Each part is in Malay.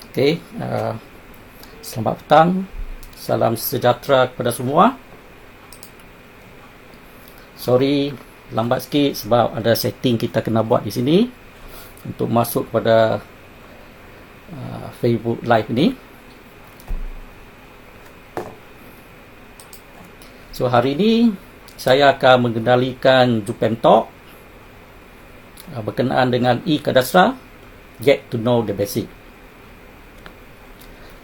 Okey, selamat petang. Salam sejahtera kepada semua. Sorry lambat sikit sebab ada setting kita kena buat di sini untuk masuk kepada Facebook Live ni. So hari ini saya akan mengendalikan Jupen Talk berkenaan dengan e-Kadastra, Get to know the basic.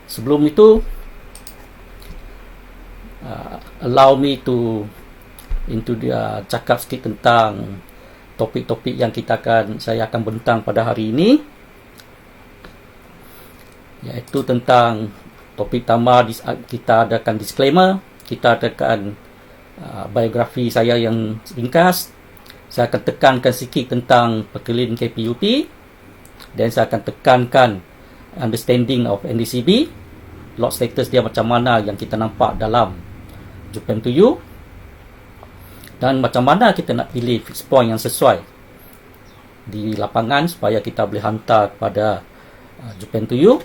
Sebelum itu, allow me to cakap sikit tentang topik-topik yang saya akan bentang pada hari ini, iaitu tentang topik pertama. Kita adakan disclaimer, kita adakan biografi saya yang ringkas. Saya akan tekankan sikit tentang perkeliling KPUP, dan saya akan tekankan understanding of NDCB, lot status dia macam mana yang kita nampak dalam Jupen to You, dan macam mana kita nak pilih fixed point yang sesuai di lapangan supaya kita boleh hantar kepada Jupen to You,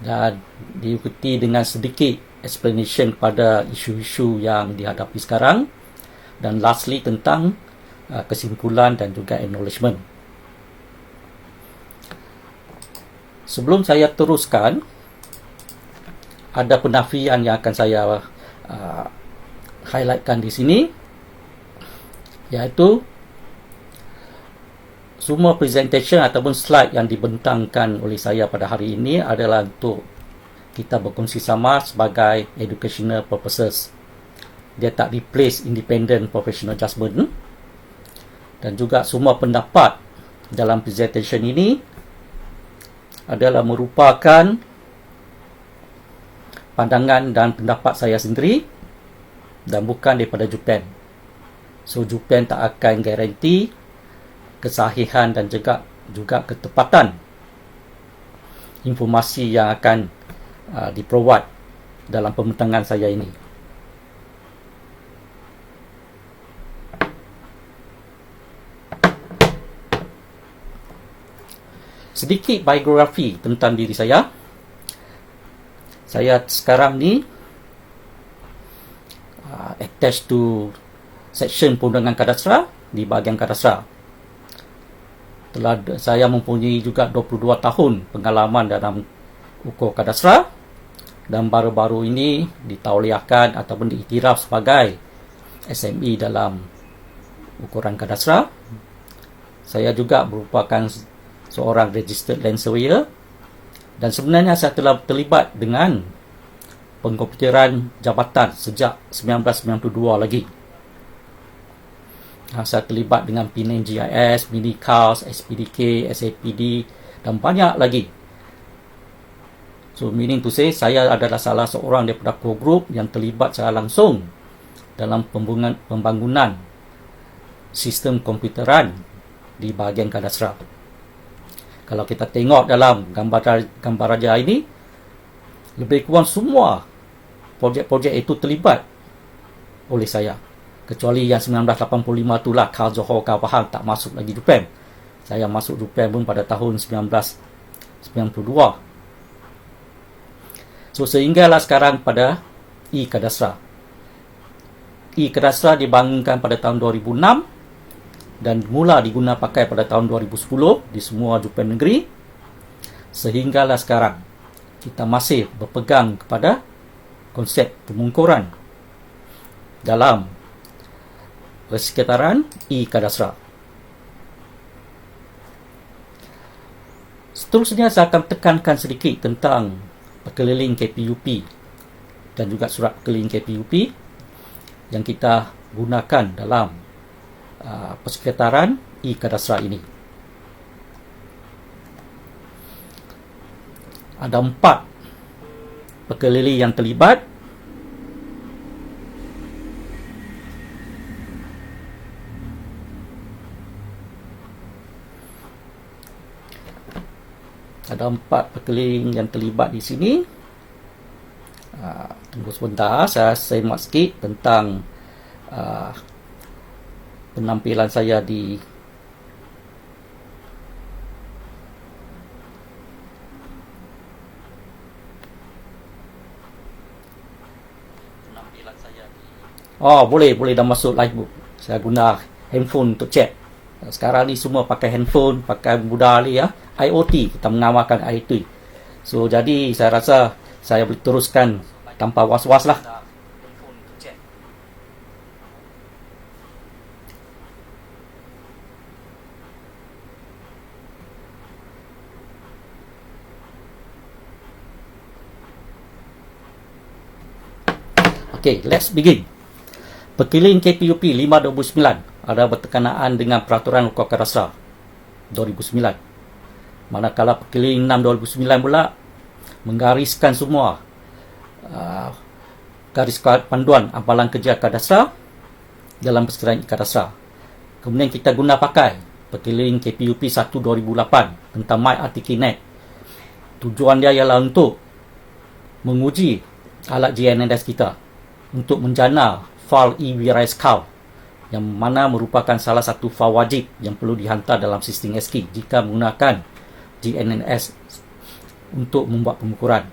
dan diikuti dengan sedikit explanation pada isu-isu yang dihadapi sekarang, dan lastly tentang kesimpulan dan juga acknowledgement. Sebelum saya teruskan, ada penafian yang akan saya highlightkan di sini, iaitu semua presentation ataupun slide yang dibentangkan oleh saya pada hari ini adalah untuk kita berkongsi sama sebagai educational purposes. Dia tak replace independent professional judgment, dan juga semua pendapat dalam presentation ini adalah merupakan pandangan dan pendapat saya sendiri dan bukan daripada Jupen. So Jupen tak akan garanti kesahihan dan juga ketepatan informasi yang akan diprovide dalam pembentangan saya ini. Sedikit biografi tentang diri saya. Saya sekarang ni attached to section perundangan kadastra di bahagian kadastra. Saya mempunyai juga 22 tahun pengalaman dalam ukur kadastra, dan baru-baru ini ditauliahkan ataupun diiktiraf sebagai SME dalam ukuran kadastra. Saya juga merupakan seorang registered land surveyor, dan sebenarnya saya telah terlibat dengan pengkomputeran jabatan sejak 1992 lagi. Saya terlibat dengan Penang GIS, Minicast, SPDK, SAPD dan banyak lagi. So meaning to say, saya adalah salah seorang daripada core group yang terlibat secara langsung dalam pembangunan sistem komputeran di bahagian kadastra. Kalau kita tengok dalam gambar raja ini, lebih kurang semua projek-projek itu terlibat oleh saya. Kecuali yang 1985 itulah Karl Johor, Karl Pahang tak masuk lagi Jupen. Saya masuk Jupen pun pada tahun 1992. So sehinggalah sekarang pada e-Kadastra. E-Kadastra dibangunkan pada tahun 2006 dan mula diguna pakai pada tahun 2010 di semua Jupen negeri. Sehinggalah sekarang kita masih berpegang kepada konsep pemungkuran dalam persekitaran e-Kadastra. Seterusnya saya akan tekankan sedikit tentang perkeliling KPUP dan juga surat perkeliling KPUP yang kita gunakan dalam persekitaran e-Kadastra ini. Ada 4 perkeliling yang terlibat. Ada 4 perkeliling yang terlibat di sini. Tunggu sebentar, saya semak sikit tentang penampilan saya di Oh, boleh dah masuk livebook. Saya guna handphone untuk cek. Sekarang ni semua pakai handphone, pakai mudah ni ya. IoT, kita mengamalkan IoT. So, jadi saya rasa saya boleh teruskan tanpa was-was lah. Okay, let's begin. Perkeliling KPUP 5/2009 ada berkenaan dengan Peraturan Hukum Dasar 2009. Manakala perkeliling 6/2009 pula menggariskan semua garis panduan amalan kerja Akad Dasar dalam Persediaan Akad Dasar. Kemudian kita guna pakai perkeliling KPUP 1/2008 tentang MyRTKNet. Tujuan dia ialah untuk menguji alat GNSS kita untuk menjana fail e-virus count, yang mana merupakan salah satu fail wajib yang perlu dihantar dalam sistem SKI jika menggunakan GNSS untuk membuat pengukuran.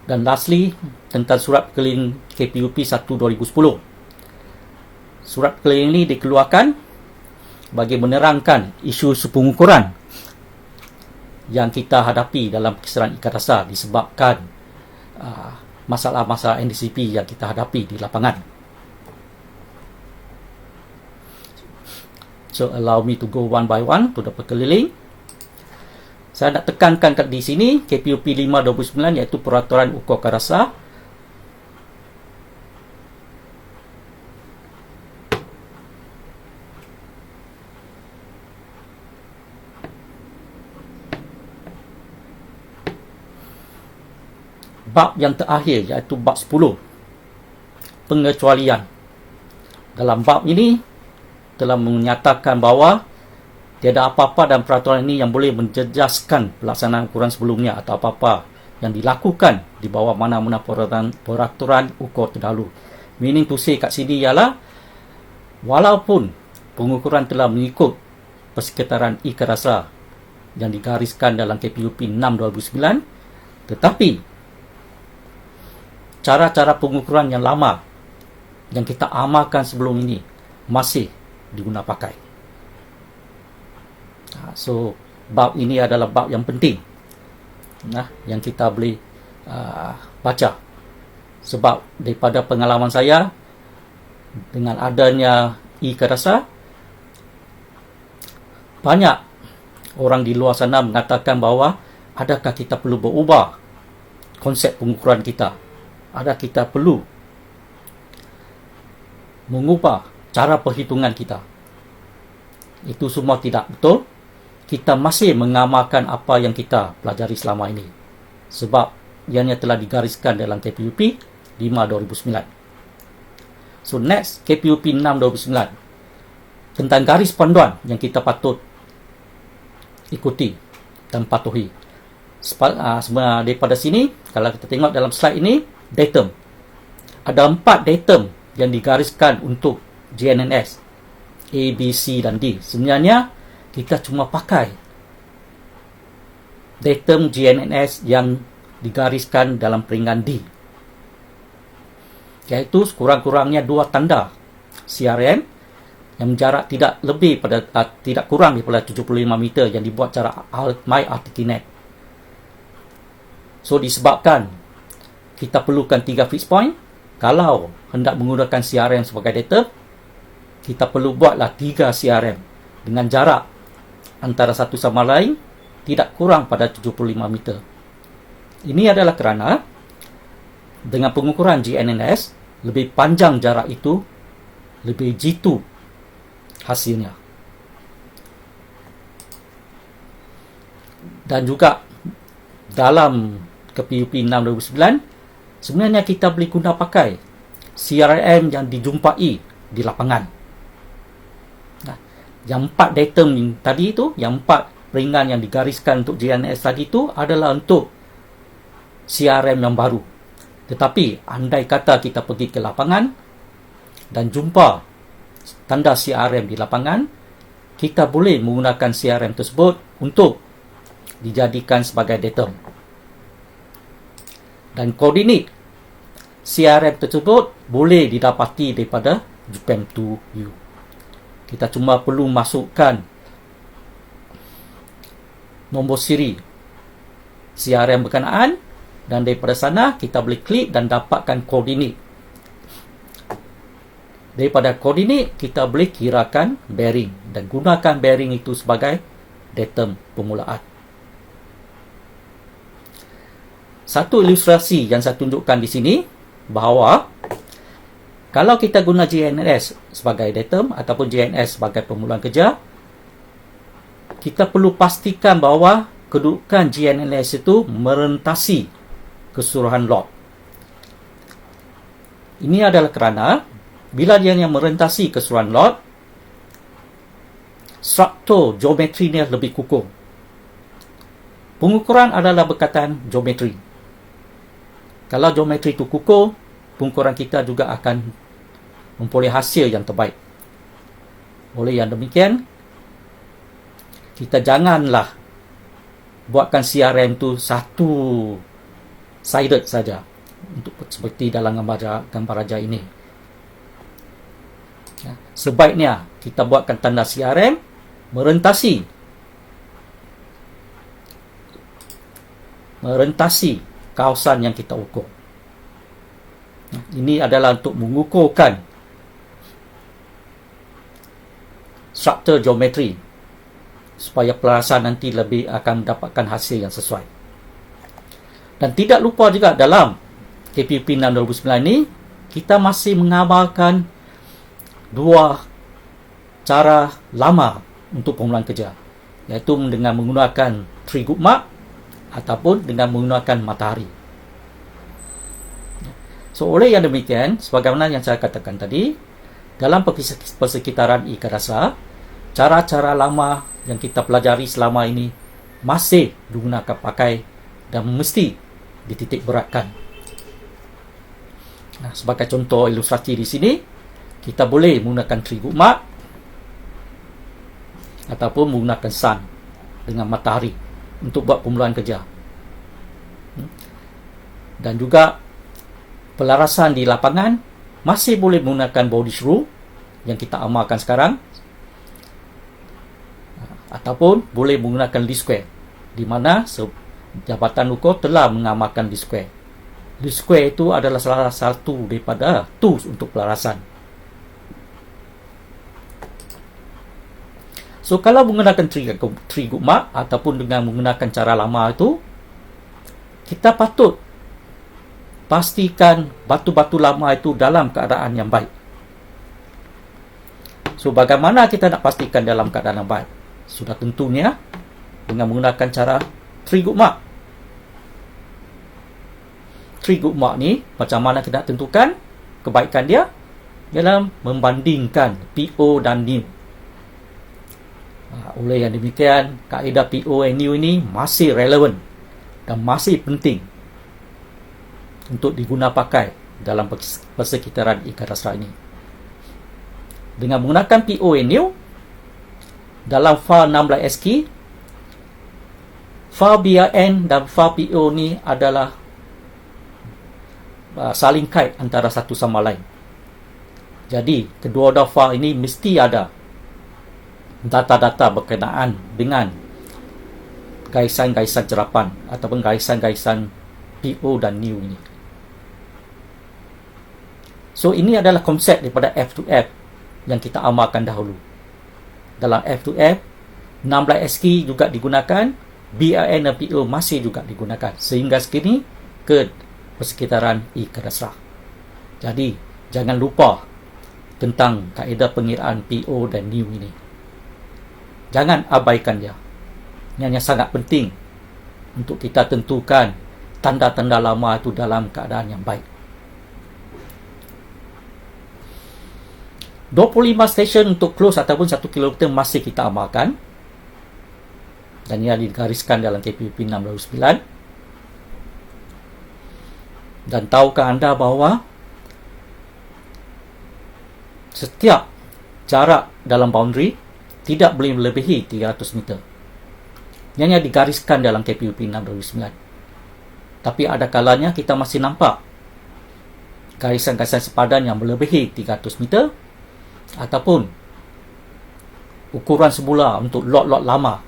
Dan lastly, tentang surat perkeliling KPUP 1/2010. Surat perkeliling ini dikeluarkan bagi menerangkan isu-isu pengukuran yang kita hadapi dalam Persediaan Akad Dasar disebabkan masalah-masalah NDCP yang kita hadapi di lapangan. So, allow me to go one by one to the perkeliling. Saya nak tekankan di sini KPUP 5/2009 iaitu Peraturan Ukur Akad Dasar. Bab yang terakhir iaitu bab 10, pengecualian. Dalam bab ini telah menyatakan bahawa tiada apa-apa dalam peraturan ini yang boleh menjejaskan pelaksanaan ukuran sebelumnya atau apa-apa yang dilakukan di bawah mana-mana peraturan ukur terdahulu. Meaning to say kat sini ialah walaupun pengukuran telah mengikut Persekitaran Akad Dasar yang digariskan dalam KPUP 6/2009, tetapi cara-cara pengukuran yang lama yang kita amalkan sebelum ini masih diguna pakai. So, bab ini adalah bab yang penting yang kita boleh baca. Sebab daripada pengalaman saya dengan adanya Akad Dasar, banyak orang di luar sana mengatakan bahawa adakah kita perlu berubah konsep pengukuran kita? Ada kita perlu mengubah cara perhitungan kita? Itu semua tidak betul. Kita masih mengamalkan apa yang kita pelajari selama ini, sebab ianya telah digariskan dalam KPUP 5/2009. So next, KPUP 6/2009 tentang garis panduan yang kita patut ikuti dan patuhi. Semua daripada sini, kalau kita tengok dalam slide ini, datum. Ada 4 datum yang digariskan untuk GNSS A, B, C dan D. Sebenarnya kita cuma pakai datum GNSS yang digariskan dalam peringkat D, iaitu sekurang-kurangnya 2 tanda CRM yang jarak tidak kurang daripada 75 meter yang dibuat cara MyRTKNet. So, disebabkan kita perlukan 3 fixed point. Kalau hendak menggunakan CRM sebagai data, kita perlu buatlah 3 CRM dengan jarak antara satu sama lain tidak kurang pada 75 meter. Ini adalah kerana dengan pengukuran GNSS, lebih panjang jarak itu, lebih jitu hasilnya. Dan juga dalam KPUP 6/2009, sebenarnya kita boleh guna pakai CRM yang dijumpai di lapangan. Yang 4 datum tadi itu, yang 4 ringan yang digariskan untuk GNSS tadi itu adalah untuk CRM yang baru. Tetapi andai kata kita pergi ke lapangan dan jumpa tanda CRM di lapangan, kita boleh menggunakan CRM tersebut untuk dijadikan sebagai datum. Dan koordinat CRM tersebut boleh didapati daripada JPM2U. Kita cuma perlu masukkan nombor siri CRM berkenaan, dan daripada sana kita boleh klik dan dapatkan koordinat. Daripada koordinat kita boleh kirakan bearing dan gunakan bearing itu sebagai datum permulaan. Satu ilustrasi yang saya tunjukkan di sini bahawa kalau kita guna GNS sebagai datum ataupun GNS sebagai permulaan kerja, kita perlu pastikan bahawa kedudukan GNS itu merentasi keseluruhan lot. Ini adalah kerana bila dia yang merentasi keseluruhan lot, struktur geometrinya lebih kukuh. Pengukuran adalah berkaitan geometri. Kalau geometri itu kukuh, pengukuran kita juga akan memperoleh hasil yang terbaik. Oleh yang demikian, kita janganlah buatkan CRM itu satu sided saja, untuk seperti dalam gambar raja ini. Sebaiknya kita buatkan tanda CRM merentasi kawasan yang kita ukur. Ini adalah untuk mengukurkan struktur geometri supaya pelarasan nanti lebih akan mendapatkan hasil yang sesuai. Dan tidak lupa juga dalam KPP 6 2009 ini kita masih mengamalkan dua cara lama untuk permulaan kerja, iaitu dengan menggunakan tree group mark ataupun dengan menggunakan matahari. So, oleh yang demikian, sebagaimana yang saya katakan tadi, dalam persekitaran ikan dasar, cara-cara lama yang kita pelajari selama ini masih digunakan pakai dan mesti dititik beratkan. Sebagai contoh ilustrasi di sini, kita boleh menggunakan tree group mark ataupun menggunakan sun dengan matahari untuk buat permulaan kerja. Dan juga pelarasan di lapangan masih boleh menggunakan Bowditch rule yang kita amalkan sekarang, ataupun boleh menggunakan least square, di mana Jabatan Ukur telah mengamalkan least square. Least square itu adalah salah satu daripada tools untuk pelarasan. So, kalau menggunakan tree group mark ataupun dengan menggunakan cara lama itu, kita patut pastikan batu-batu lama itu dalam keadaan yang baik. So, bagaimana kita nak pastikan dalam keadaan yang baik? Sudah tentunya dengan menggunakan cara tree group mark. Tree group mark ni macam mana kita nak tentukan kebaikan dia? Dalam membandingkan PO dan new. Oleh yang demikian, kaedah PO and new ini masih relevan dan masih penting untuk diguna pakai dalam persekitaran ikan dasar ini. Dengan menggunakan PO and new, dalam file 16SQ, file BRN dan file PO ni adalah saling kait antara satu sama lain. Jadi, kedua-dua file ini mesti ada data-data berkenaan dengan gaisan-gaisan cerapan ataupun gaisan-gaisan PO dan new ini. So, ini adalah konsep daripada F2F yang kita amalkan dahulu. Dalam F2F, 16SQ juga digunakan, BRN dan PO masih juga digunakan, sehingga sekini ke persekitaran ikan dasar. Jadi, jangan lupa tentang kaedah pengiraan PO dan new ini. Jangan abaikan dia. Ini hanya sangat penting untuk kita tentukan tanda-tanda lama itu dalam keadaan yang baik. 25 stesen untuk close ataupun 1 km masih kita amalkan, dan ia digariskan dalam KPP 609. Dan tahukah anda bahawa setiap jarak dalam boundary tidak boleh melebihi 300 meter. Yang digariskan dalam KPP 609. Tapi ada kalanya kita masih nampak garisan-garisan sepadan yang melebihi 300 meter, ataupun ukuran semula untuk lot-lot lama.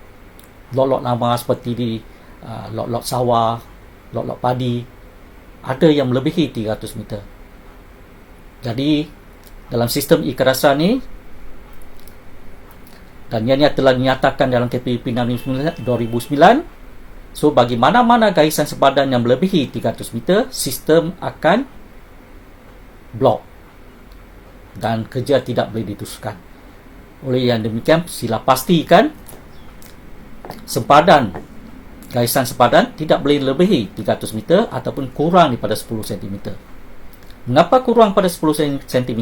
Lot-lot lama seperti di lot-lot sawah, lot-lot padi, ada yang melebihi 300 meter. Jadi dalam sistem ikerasan ni, dan ianya telah dinyatakan dalam KPUP 2009, so bagi mana-mana garisan sepadan yang melebihi 300 meter, sistem akan blok dan kerja tidak boleh diteruskan. Oleh yang demikian, sila pastikan garisan sepadan tidak boleh lebihi 300 meter ataupun kurang daripada 10 cm. Mengapa kurang pada 10 cm?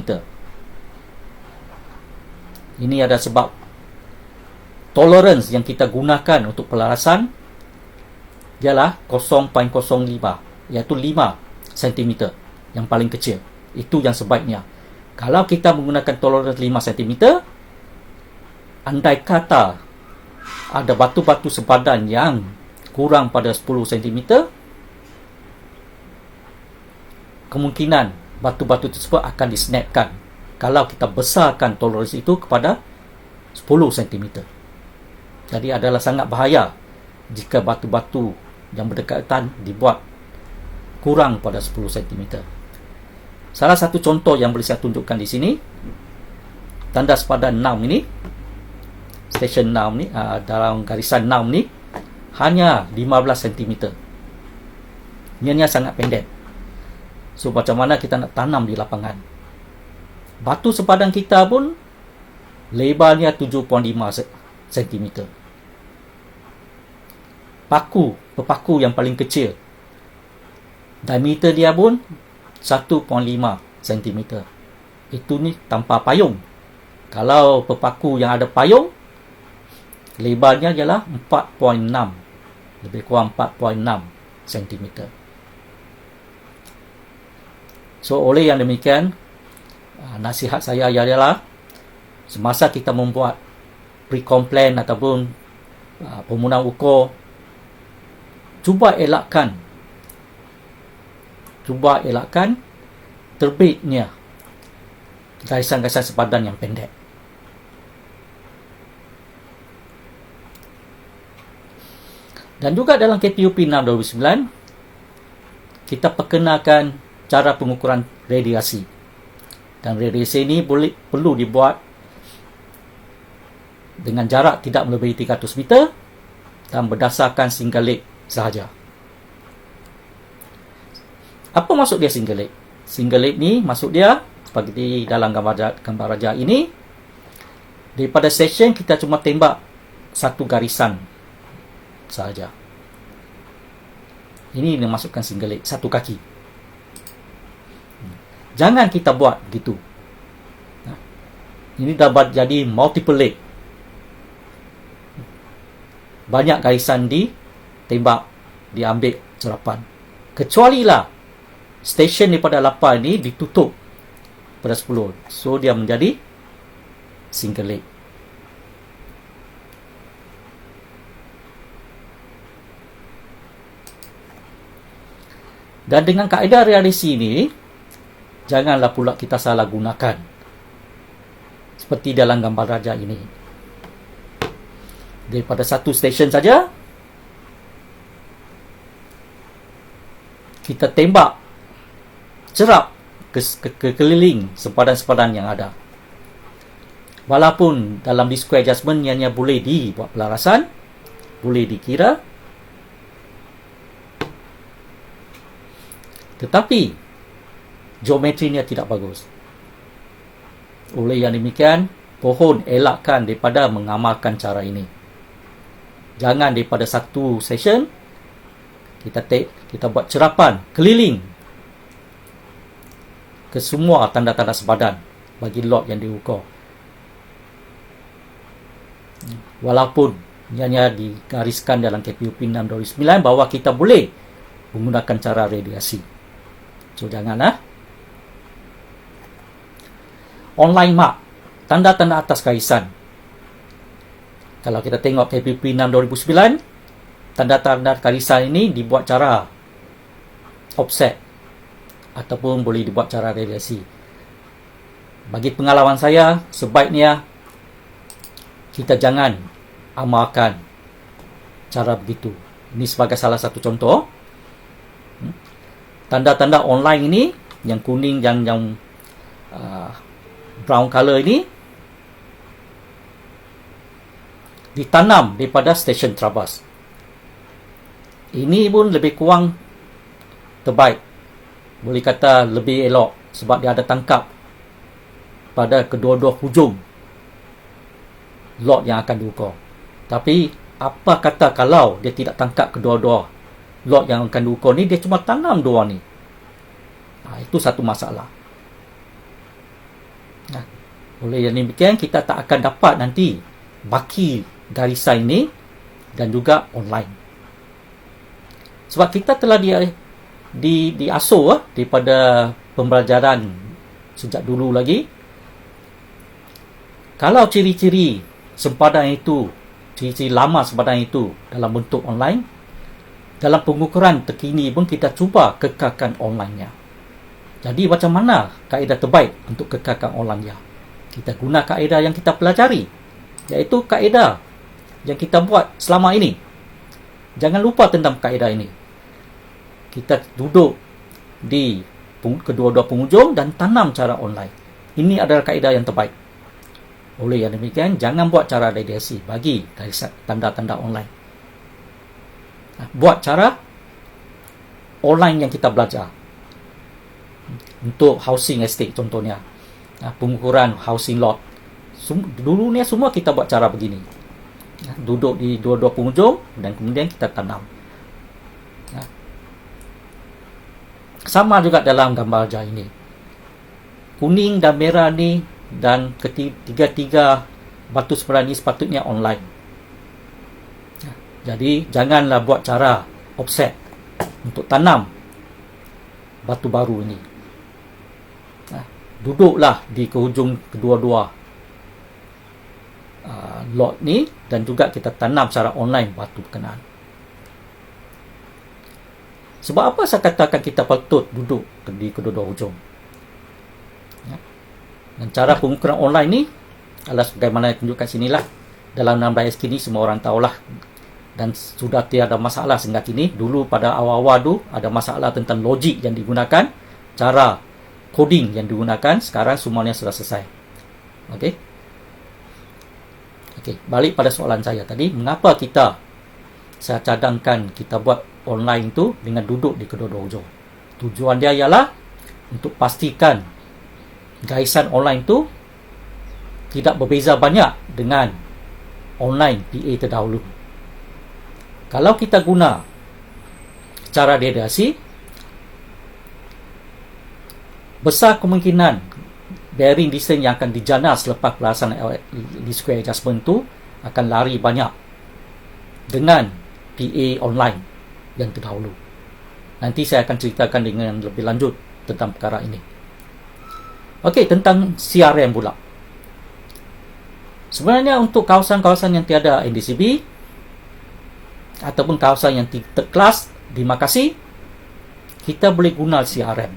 Ini ada sebab tolerance yang kita gunakan untuk pelarasan ialah 0.05, iaitu 5 cm yang paling kecil. Itu yang sebaiknya. Kalau kita menggunakan tolerance 5 cm, andai kata ada batu-batu sepadan yang kurang pada 10 cm, kemungkinan batu-batu tersebut akan disnapkan kalau kita besarkan tolerance itu kepada 10 cm. Jadi adalah sangat bahaya jika batu-batu yang berdekatan dibuat kurang pada 10 cm. Salah satu contoh yang boleh saya tunjukkan di sini, tanda sepadan 6 ini, stesen 6 ni, dalam garisan 6 ni hanya 15 cm. Ianya sangat pendek. So macam mana kita nak tanam di lapangan? Batu sepadan kita pun lebarnya 7.5 cm. Pepaku yang paling kecil, diameter dia pun 1.5 cm. Itu ni tanpa payung. Kalau pepaku yang ada payung, lebarnya ialah 4.6, lebih kurang 4.6 cm. So oleh yang demikian, nasihat saya ialah semasa kita membuat pre-complaint ataupun permohonan ukur, cuba elakkan terbitnya garisan-garisan sepadan yang pendek. Dan juga dalam KPUP 6 2009, kita perkenalkan cara pengukuran radiasi. Dan radiasi ini perlu dibuat dengan jarak tidak melebihi 300 meter dan berdasarkan single leg sahaja. Apa maksud dia single leg? Single leg ni maksud dia seperti dalam gambar raja ini, daripada session kita cuma tembak satu garisan sahaja. Ini yang masukkan single leg, satu kaki. Jangan kita buat gitu. Ini dapat jadi multiple leg. Banyak garisan ditembak, diambil serapan. Kecualilah stesen daripada 8 ni ditutup pada 10. So dia menjadi single leg. Dan dengan kaedah radiasi ini, janganlah pula kita salah gunakan. Seperti dalam gambar raja ini. Daripada satu stesen saja, kita tembak cerap ke keliling sepadan-sepadan yang ada. Walaupun dalam D-square adjustment ianya boleh dibuat pelarasan, boleh dikira, tetapi geometrinya tidak bagus. Oleh yang demikian, pohon elakkan daripada mengamalkan cara ini. Jangan daripada satu session kita buat cerapan keliling ke semua tanda-tanda sepadan bagi lot yang diukur. Walaupun ianya digariskan dalam KPUP 6 2009 bahawa kita boleh menggunakan cara radiasi. So janganlah. Online mark, tanda-tanda atas garisan. Kalau kita tengok KPUP 6 2009, tanda-tanda garisan ini dibuat cara offset. ataupun boleh dibuat cara radiasi. Bagi pengalaman saya, sebaiknya kita jangan amalkan cara begitu. Ini sebagai salah satu contoh. Tanda-tanda online ini, yang kuning dan yang brown color ini, ditanam daripada stesen Trabas. Ini pun lebih kurang terbaik. Boleh kata lebih elok sebab dia ada tangkap pada kedua-dua hujung lot yang akan diukur. Tapi apa kata kalau dia tidak tangkap kedua-dua lot yang akan diukur ni, dia cuma tanam dua ni. Itu satu masalah. Oleh yang demikian, kita tak akan dapat nanti baki garisan ini dan juga online. Sebab kita telah diasuh daripada pembelajaran sejak dulu lagi. Kalau ciri-ciri sempadan itu, ciri-ciri lama sempadan itu dalam bentuk online, dalam pengukuran terkini pun kita cuba kekalkan online-nya. Jadi macam mana kaedah terbaik untuk kekalkan online-nya? Kita guna kaedah yang kita pelajari, iaitu kaedah yang kita buat selama ini. Jangan lupa tentang kaedah ini. Kita duduk di kedua-dua penghujung dan tanam cara online. Ini adalah kaedah yang terbaik. Oleh yang demikian, jangan buat cara radiasi bagi dari tanda-tanda online. Buat cara online yang kita belajar. Untuk housing estate contohnya, pengukuran housing lot. Dulu ni semua kita buat cara begini. Duduk di dua-dua penghujung dan kemudian kita tanam. Sama juga dalam gambar ajar ini. Kuning dan merah ni dan ketiga-tiga batu sempadan ni sepatutnya online. Jadi janganlah buat cara offset untuk tanam batu baru ini. Duduklah di kehujung kedua-dua lot ni dan juga kita tanam secara online batu berkenaan. Sebab apa saya katakan kita patut duduk di kedua-dua hujung? Dan cara pengukuran online ni adalah sebagaimana tunjukkan sinilah. Dalam 16 kini semua orang tahulah. Dan sudah tiada masalah sehingga kini. Dulu pada awal-awal tu ada masalah tentang logik yang digunakan, cara coding yang digunakan. Sekarang semuanya sudah selesai. Okey, balik pada soalan saya tadi. Mengapa saya cadangkan kita buat online tu dengan duduk di kedua-dua hujung? Tujuan dia ialah untuk pastikan garisan online tu tidak berbeza banyak dengan online PA terdahulu. Kalau kita guna cara radiasi, besar kemungkinan bearing distance yang akan dijana selepas pelaksanaan least square adjustment tu akan lari banyak dengan PA online yang terdahulu. Nanti saya akan ceritakan dengan lebih lanjut tentang perkara ini. Okey, tentang CRM pula. Sebenarnya untuk kawasan-kawasan yang tiada NDCB ataupun kawasan yang third class di Makassi, kita boleh guna CRM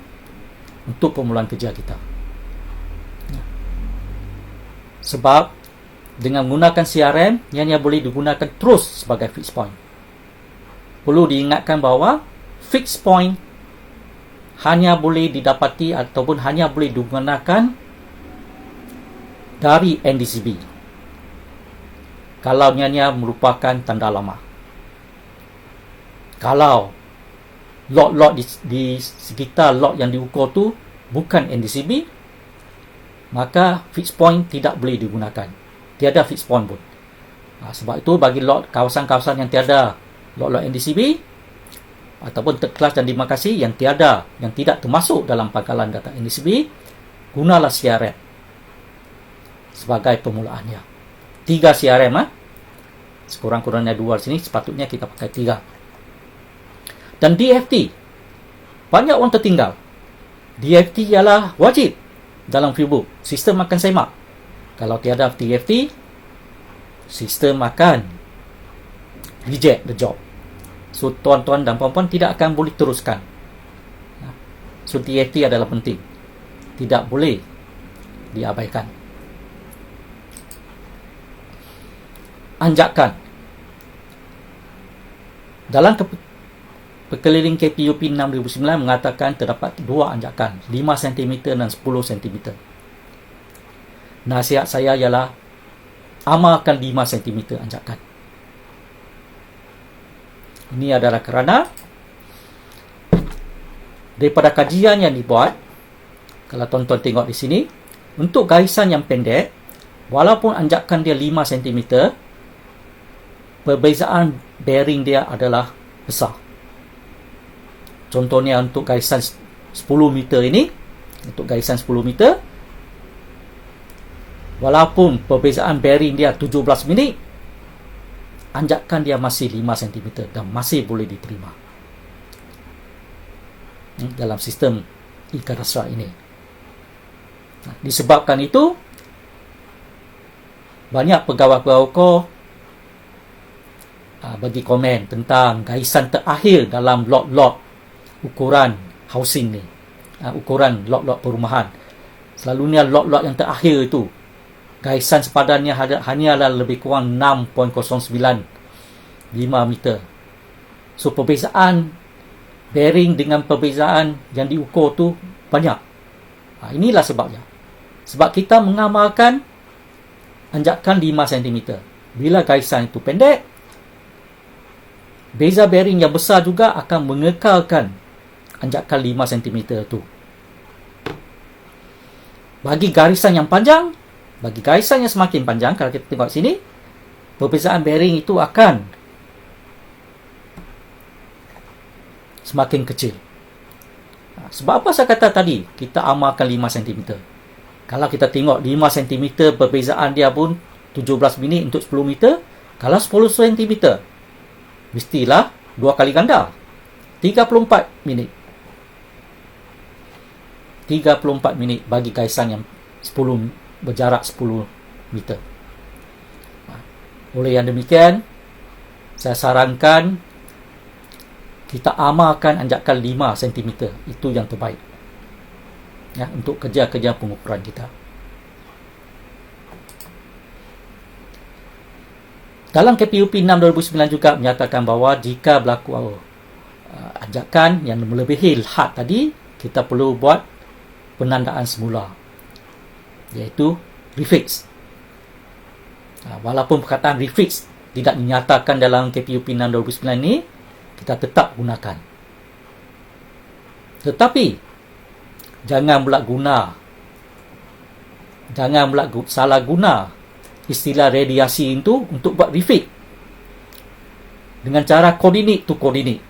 untuk permulaan kerja kita. Sebab dengan menggunakan CRM, ianya boleh digunakan terus sebagai fixed point. Perlu diingatkan bahawa fixed point hanya boleh didapati ataupun hanya boleh digunakan dari NDCB kalau ianya merupakan tanda lama. Kalau lot-lot di sekitar lot yang diukur tu bukan NDCB, maka fixed point tidak boleh digunakan. Tiada fixed point pun. Sebab itu bagi lot kawasan-kawasan yang tiada lot-lot NDCB ataupun third class dan di Makassi yang tidak termasuk dalam pangkalan data NDCB, gunalah CRM sebagai permulaannya. 3 CRM, sekurang-kurangnya 2 sini, sepatutnya kita pakai 3. Dan DFT, banyak orang tertinggal. DFT ialah wajib dalam Freebook. Sistem akan semak. Kalau tiada DFT, sistem akan reject the job. So tuan-tuan dan puan-puan tidak akan boleh teruskan. So TFT adalah penting, tidak boleh diabaikan. Anjakan dalam Perkeliling KPUP 6 2009 mengatakan terdapat dua anjakan, 5 cm dan 10 cm. Nasihat saya ialah amalkan 5 cm anjakan. Ini adalah kerana daripada kajian yang dibuat, kalau tuan-tuan tengok di sini, untuk garisan yang pendek, walaupun anjakan dia 5 cm, perbezaan bearing dia adalah besar. Contohnya untuk garisan 10 meter ini, untuk garisan 10 meter, walaupun perbezaan bearing dia 17 minit, anjakan dia masih 5 cm dan masih boleh diterima dalam sistem ikan rasra ini. Disebabkan itu, banyak pegawai-pegawai bagi komen tentang garisan terakhir dalam lot-lot ukuran housing ni, ukuran lot-lot perumahan. Selalunya lot-lot yang terakhir itu garisan sepadannya hanyalah lebih kurang 6.095 meter. So perbezaan bearing dengan perbezaan yang diukur tu banyak. Inilah sebabnya. Sebab kita mengamalkan anjakan 5 cm. Bila garisan itu pendek, beza bearing yang besar juga akan mengekalkan anjakan 5 cm tu. Bagi garisan yang panjang, bagi garisan yang semakin panjang, kalau kita tengok sini, perbezaan bearing itu akan semakin kecil. Sebab apa saya kata tadi, kita amalkan 5 cm. Kalau kita tengok 5 cm perbezaan dia pun 17 minit untuk 10 meter, kalau 10 cm, mestilah 2 kali ganda, 34 minit. 34 minit bagi garisan yang 10 berjarak 10 meter. Oleh yang demikian, saya sarankan kita amalkan anjakan 5 cm. Itu yang terbaik, ya, untuk kerja-kerja pengukuran kita. Dalam KPUP 6 2009 juga menyatakan bahawa jika berlaku anjakan yang melebihi had tadi, kita perlu buat penandaan semula, iaitu refix. Walaupun perkataan refix tidak dinyatakan dalam KPUP 6 2009 ini, kita tetap gunakan. Tetapi jangan salah guna istilah radiasi itu untuk buat refix dengan cara koordinat to koordinat.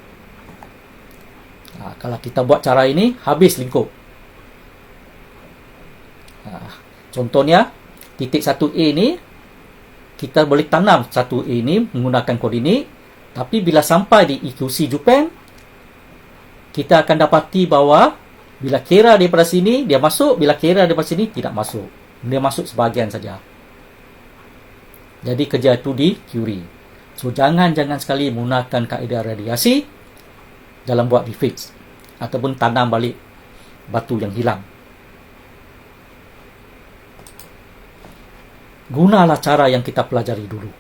Kalau kita buat cara ini, habis lingkup. Contohnya, titik 1A ni, kita boleh tanam 1A ni menggunakan koordinat, tapi bila sampai di EQC Japan, kita akan dapati bahawa bila kira daripada sini, dia masuk, bila kira daripada sini, tidak masuk. Dia masuk sebahagian saja. Jadi kerja itu di Curie. So, jangan sekali menggunakan kaedah radiasi dalam buat refix ataupun tanam balik batu yang hilang. Gunalah cara yang kita pelajari dulu.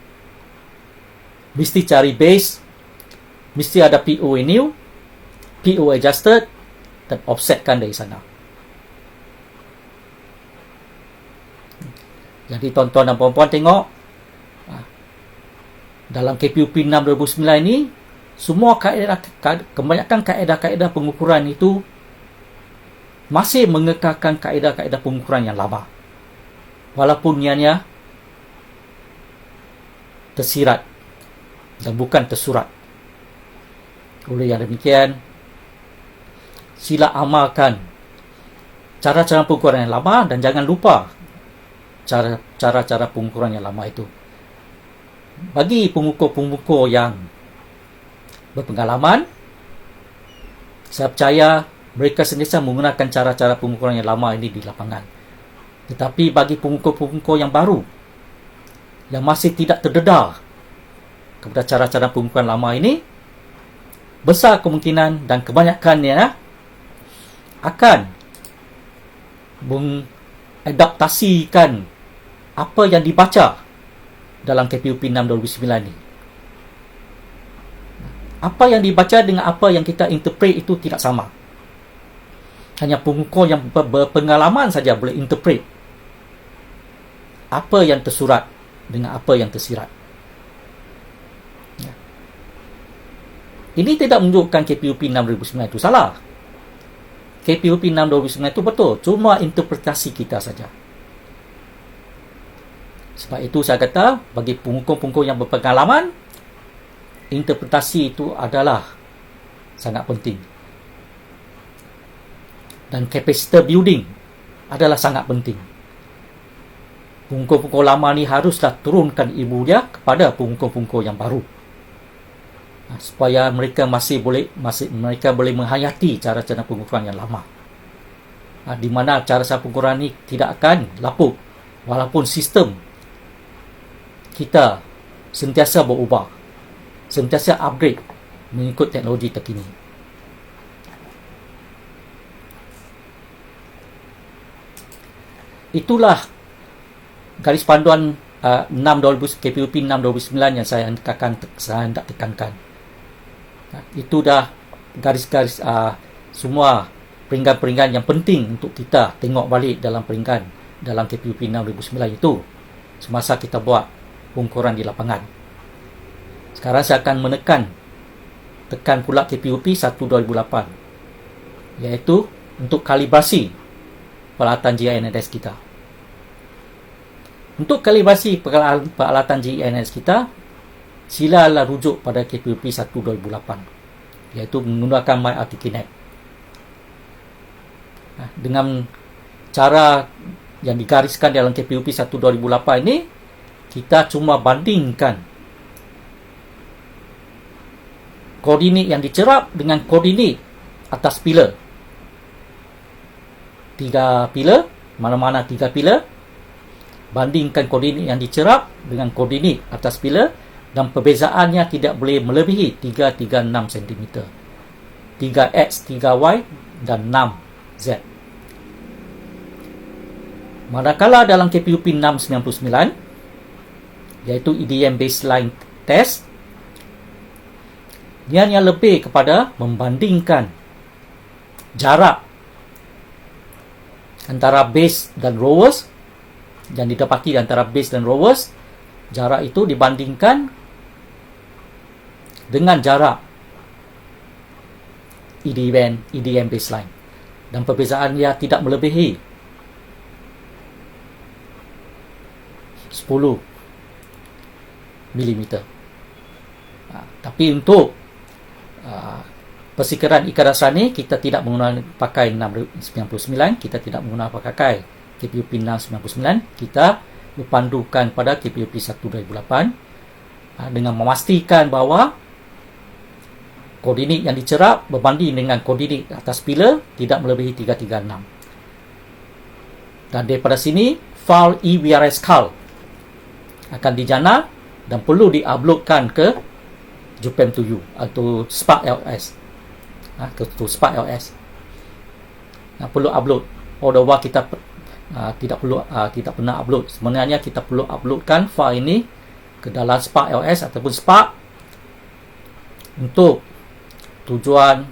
Mesti cari base, mesti ada POA new, POA adjusted, dan offsetkan dari sana. Jadi tuan-tuan dan puan-puan tengok, dalam KPUP 6 2009 ini, semua kebanyakan kaedah-kaedah pengukuran itu masih mengekalkan kaedah-kaedah pengukuran yang lama, walaupun ianya tersirat dan bukan tersurat. Oleh yang demikian, sila amalkan cara-cara pengukuran yang lama dan jangan lupa cara-cara pengukuran yang lama itu. Bagi pengukur-pengukur yang berpengalaman, saya percaya mereka sentiasa menggunakan cara-cara pengukuran yang lama ini di lapangan. Tetapi bagi pengukur-pengukur yang baru, yang masih tidak terdedah kepada cara-cara pengukuran lama ini, besar kemungkinan dan kebanyakannya akan mengadaptasikan apa yang dibaca dalam KPUP 6 2009 ni. Apa yang dibaca dengan apa yang kita interpret itu tidak sama. Hanya pengukur yang berpengalaman saja boleh interpret apa yang tersurat dengan apa yang tersirat. Ini tidak menunjukkan KPUP 6 2009 itu salah. KPUP 6 2009 itu betul, cuma interpretasi kita saja. Sebab itu saya kata, bagi pengukur-pengukur yang berpengalaman, interpretasi itu adalah sangat penting. Dan capacitor building adalah sangat penting. Pengukur-pengukur lama ni haruslah turunkan ilmu dia kepada pengukur-pengukur yang baru, supaya mereka mereka boleh menghayati cara-cara pengukuran yang lama, di mana cara pengukuran ni tidak akan lapuk walaupun sistem kita sentiasa berubah, sentiasa upgrade mengikut teknologi terkini. Itulah garis panduan 6 KPUP 6 2009 yang saya hendak tekankan. Itu dah garis-garis semua peringgan-peringgan yang penting untuk kita tengok balik dalam peringgan dalam KPUP 6 2009 itu semasa kita buat pengukuran di lapangan. Sekarang saya akan tekan pula KPUP 1 2008, iaitu untuk kalibrasi peralatan GINS kita. Untuk kalibrasi peralatan GINS kita, silalah rujuk pada KPUP 1 2008, iaitu menggunakan MyRTKNet. Dengan cara yang digariskan dalam KPUP 1 2008 ini, kita cuma bandingkan koordinat yang dicerap dengan koordinat atas pilar. 3 pilar, mana-mana 3 pilar, bandingkan koordinat yang dicerap dengan koordinat atas pilar, dan perbezaannya tidak boleh melebihi 336 cm, 3x, 3y dan 6z. Manakala dalam KPUP 699, iaitu EDM Baseline Test, dia hanya lebih kepada membandingkan jarak antara base dan rowers yang didapati antara base dan rowers. Jarak itu dibandingkan dengan jarak EDM baseline, dan perbezaannya tidak melebihi 10 mm. Tapi untuk persikaran ikat dasar ni, kita tidak menggunakan pakai 699, kita tidak menggunakan pakai KPUP 699, kita berpandukan pada KPUP 1 2008 dengan memastikan bahawa koordinat yang dicerap berbanding dengan koordinat atas pilar tidak melebihi 336. Dan daripada sini, fail EVRS CAL akan dijana dan perlu diuploadkan ke JPM2U atau Spark LS. Ke Spark LS. Perlu upload. Although kita tidak pernah upload. Sebenarnya kita perlu uploadkan file ini ke dalam Spark LS ataupun Spark untuk tujuan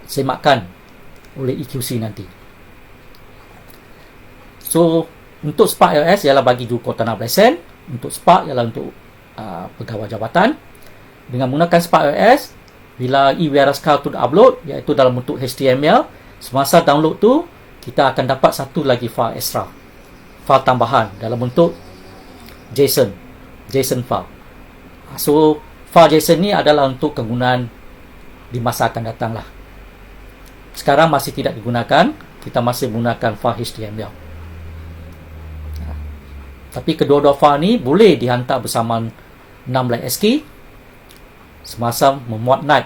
semakan oleh EQC nanti. So, untuk Spark LS ialah bagi jurukotan 16%, untuk Spark ialah untuk pegawai jabatan. Dengan menggunakan Spark LS, bila EVRS CAL tu upload, iaitu dalam bentuk HTML, semasa download tu kita akan dapat satu lagi file extra, file tambahan dalam bentuk JSON file. So file JSON ni adalah untuk kegunaan di masa akan datang lah. Sekarang masih tidak digunakan, kita masih menggunakan file HTML. Tapi kedua-dua file ni boleh dihantar bersama 16 ASCII semasa memuat naik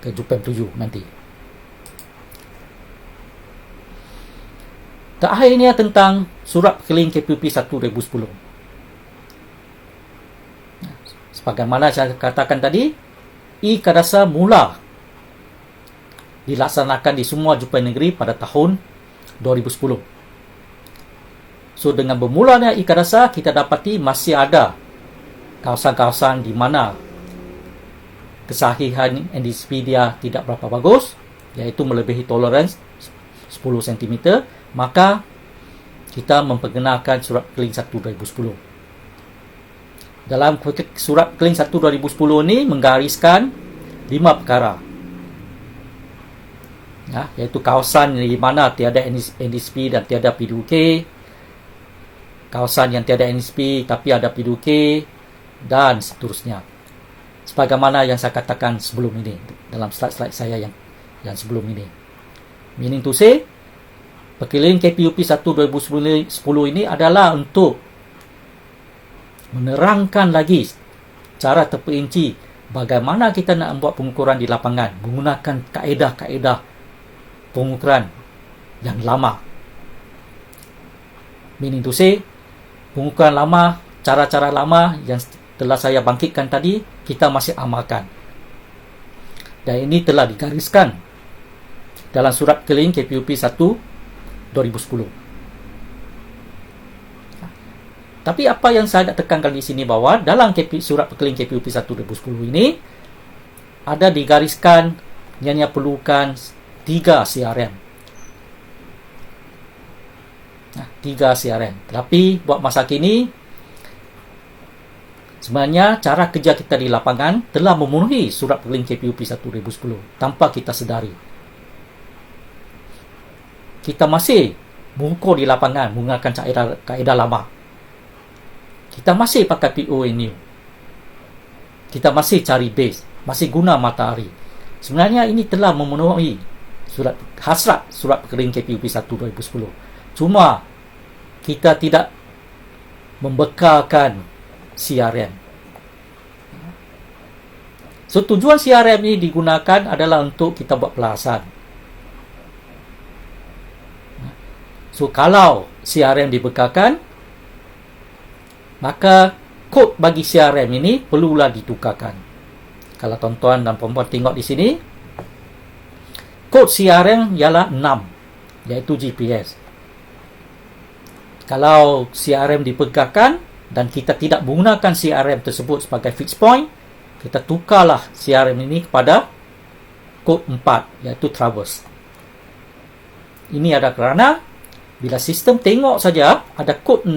ke JPM2U nanti. Terakhirnya tentang surat perkeliling KPUP 1 2010. Sebagaimana saya katakan tadi, ikat dasar mula dilaksanakan di semua jumpa negeri pada tahun 2010. So, dengan bermulanya ICADASA, kita dapati masih ada kawasan-kawasan di mana kesahihan NDCP dia tidak berapa bagus, iaitu melebihi tolerans 10 cm, maka kita memperkenalkan Surat Keling 1 2010. Dalam Surat Keling 1 2010 ini menggariskan 5 perkara, iaitu kawasan di mana tiada NDCP dan tiada PDUK, kawasan yang tiada NDCP tapi ada PDUK, dan seterusnya. Sebagaimana yang saya katakan sebelum ini, dalam slide-slide saya yang sebelum ini. Meaning to say, Perkeliling KPUP 1 2010 ini adalah untuk menerangkan lagi cara terperinci bagaimana kita nak membuat pengukuran di lapangan menggunakan kaedah-kaedah pengukuran yang lama. Meaning to say, pengukuran lama, cara-cara lama yang telah saya bangkitkan tadi, kita masih amalkan. Dan ini telah digariskan dalam Surat Keling KPUP 1 2010. Tapi apa yang saya nak tekankan di sini bahawa dalam Surat Perkeling KPUP 1 2010 ini ada digariskan yang perlukan 3 CRM. 3 CRM. Tapi buat masa kini, sebenarnya cara kerja kita di lapangan telah memenuhi Surat Perkeling KPUP 1 2010 tanpa kita sedari. Kita masih mengukur di lapangan menggunakan kaedah lama. Kita masih pakai PONU. Kita masih cari base, masih guna matahari. Sebenarnya ini telah memenuhi hasrat Surat Perkeling KPUP 1 2010. Cuma kita tidak membekalkan CRM. So, tujuan CRM ini digunakan adalah untuk kita buat pelasan. So, kalau CRM dibekalkan, maka kod bagi CRM ini perlulah ditukarkan. Kalau tuan-tuan dan puan-puan tengok di sini, kod CRM ialah 6, iaitu GPS. Kalau CRM dibekalkan dan kita tidak menggunakan CRM tersebut sebagai fixed point, kita tukarlah CRM ini kepada kod 4, iaitu traverse. Ini ada kerana bila sistem tengok saja ada kod 6,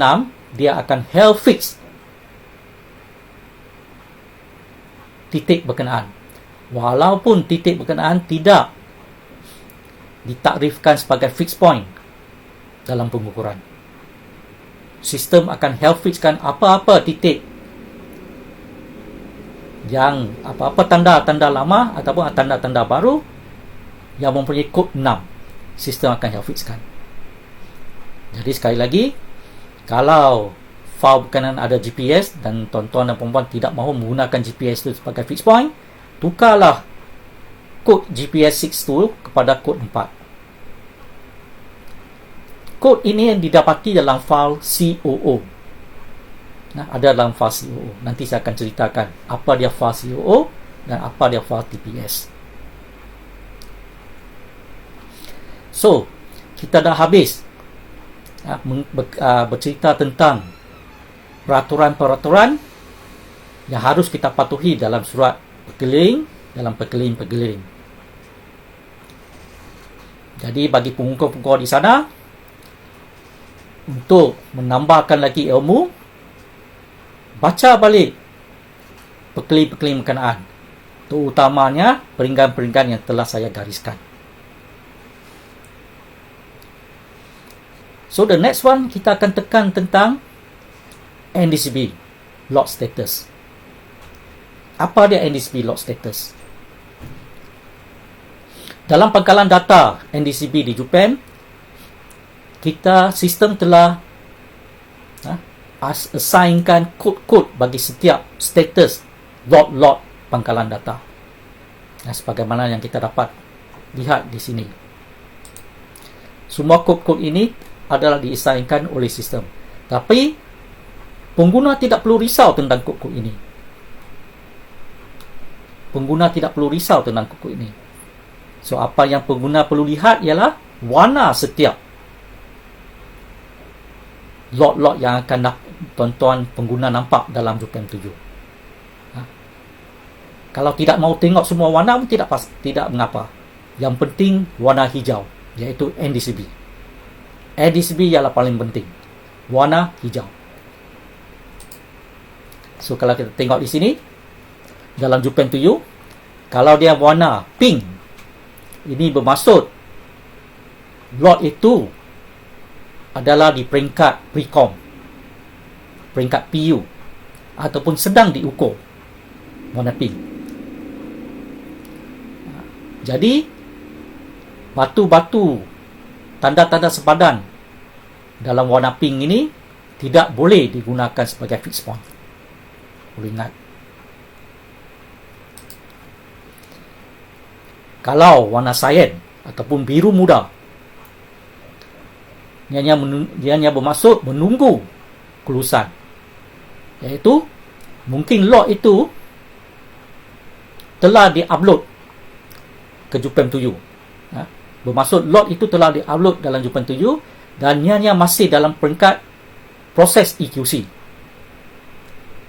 dia akan hell fix titik berkenaan. Walaupun titik berkenaan tidak ditakrifkan sebagai fixed point dalam pengukuran, sistem akan hell fixkan apa-apa titik yang apa-apa tanda-tanda lama ataupun tanda-tanda baru yang mempunyai kod 6, sistem akan hell fixkan. Jadi sekali lagi, kalau file berkenaan ada GPS dan tuan-tuan dan puan-puan tidak mahu menggunakan GPS itu sebagai fixed point, tukarlah kod GPS 6 tu kepada kod 4. Kod ini yang didapati dalam file COO. Ada dalam file COO. Nanti saya akan ceritakan apa dia file COO dan apa dia file TPS. So, kita dah habis bercerita tentang peraturan-peraturan yang harus kita patuhi dalam surat perkeling, dalam perkeling-perkeling. Jadi bagi pengukur-pengukur di sana, untuk menambahkan lagi ilmu, baca balik perkeling-perkeling berkenaan, terutamanya peringgan-peringgan yang telah saya gariskan. So, the next one, kita akan tekan tentang NDCP, lot status. Apa dia NDCP lot status? Dalam pangkalan data NDCP di JUPEM, sistem telah assignkan kod-kod bagi setiap status lot pangkalan data. Sebagaimana yang kita dapat lihat di sini. Semua kod-kod ini adalah diassignkan oleh sistem. Tapi pengguna tidak perlu risau tentang kod-kod ini. So, apa yang pengguna perlu lihat ialah warna setiap lot-lot yang akan tuan-tuan pengguna nampak dalam Jupem 7. Kalau tidak mau tengok semua warna pun tidak mengapa. Yang penting warna hijau, iaitu NDCB. NDCB ialah paling penting. Warna hijau. So, kalau kita tengok di sini, dalam Jupem 7, kalau dia warna pink, ini bermaksud lot itu adalah di peringkat Precom, peringkat PU, ataupun sedang diukur warna pink. Jadi, batu-batu tanda-tanda sepadan dalam warna pink ini tidak boleh digunakan sebagai fixed point. Boleh ingat. Kalau warna cyan ataupun biru muda, dia hanya bermaksud menunggu kelulusan, iaitu mungkin lot itu telah diupload ke Jupem 7. Bermaksud lot itu telah diupload dalam Jupem 7 dan ianya masih dalam peringkat proses EQC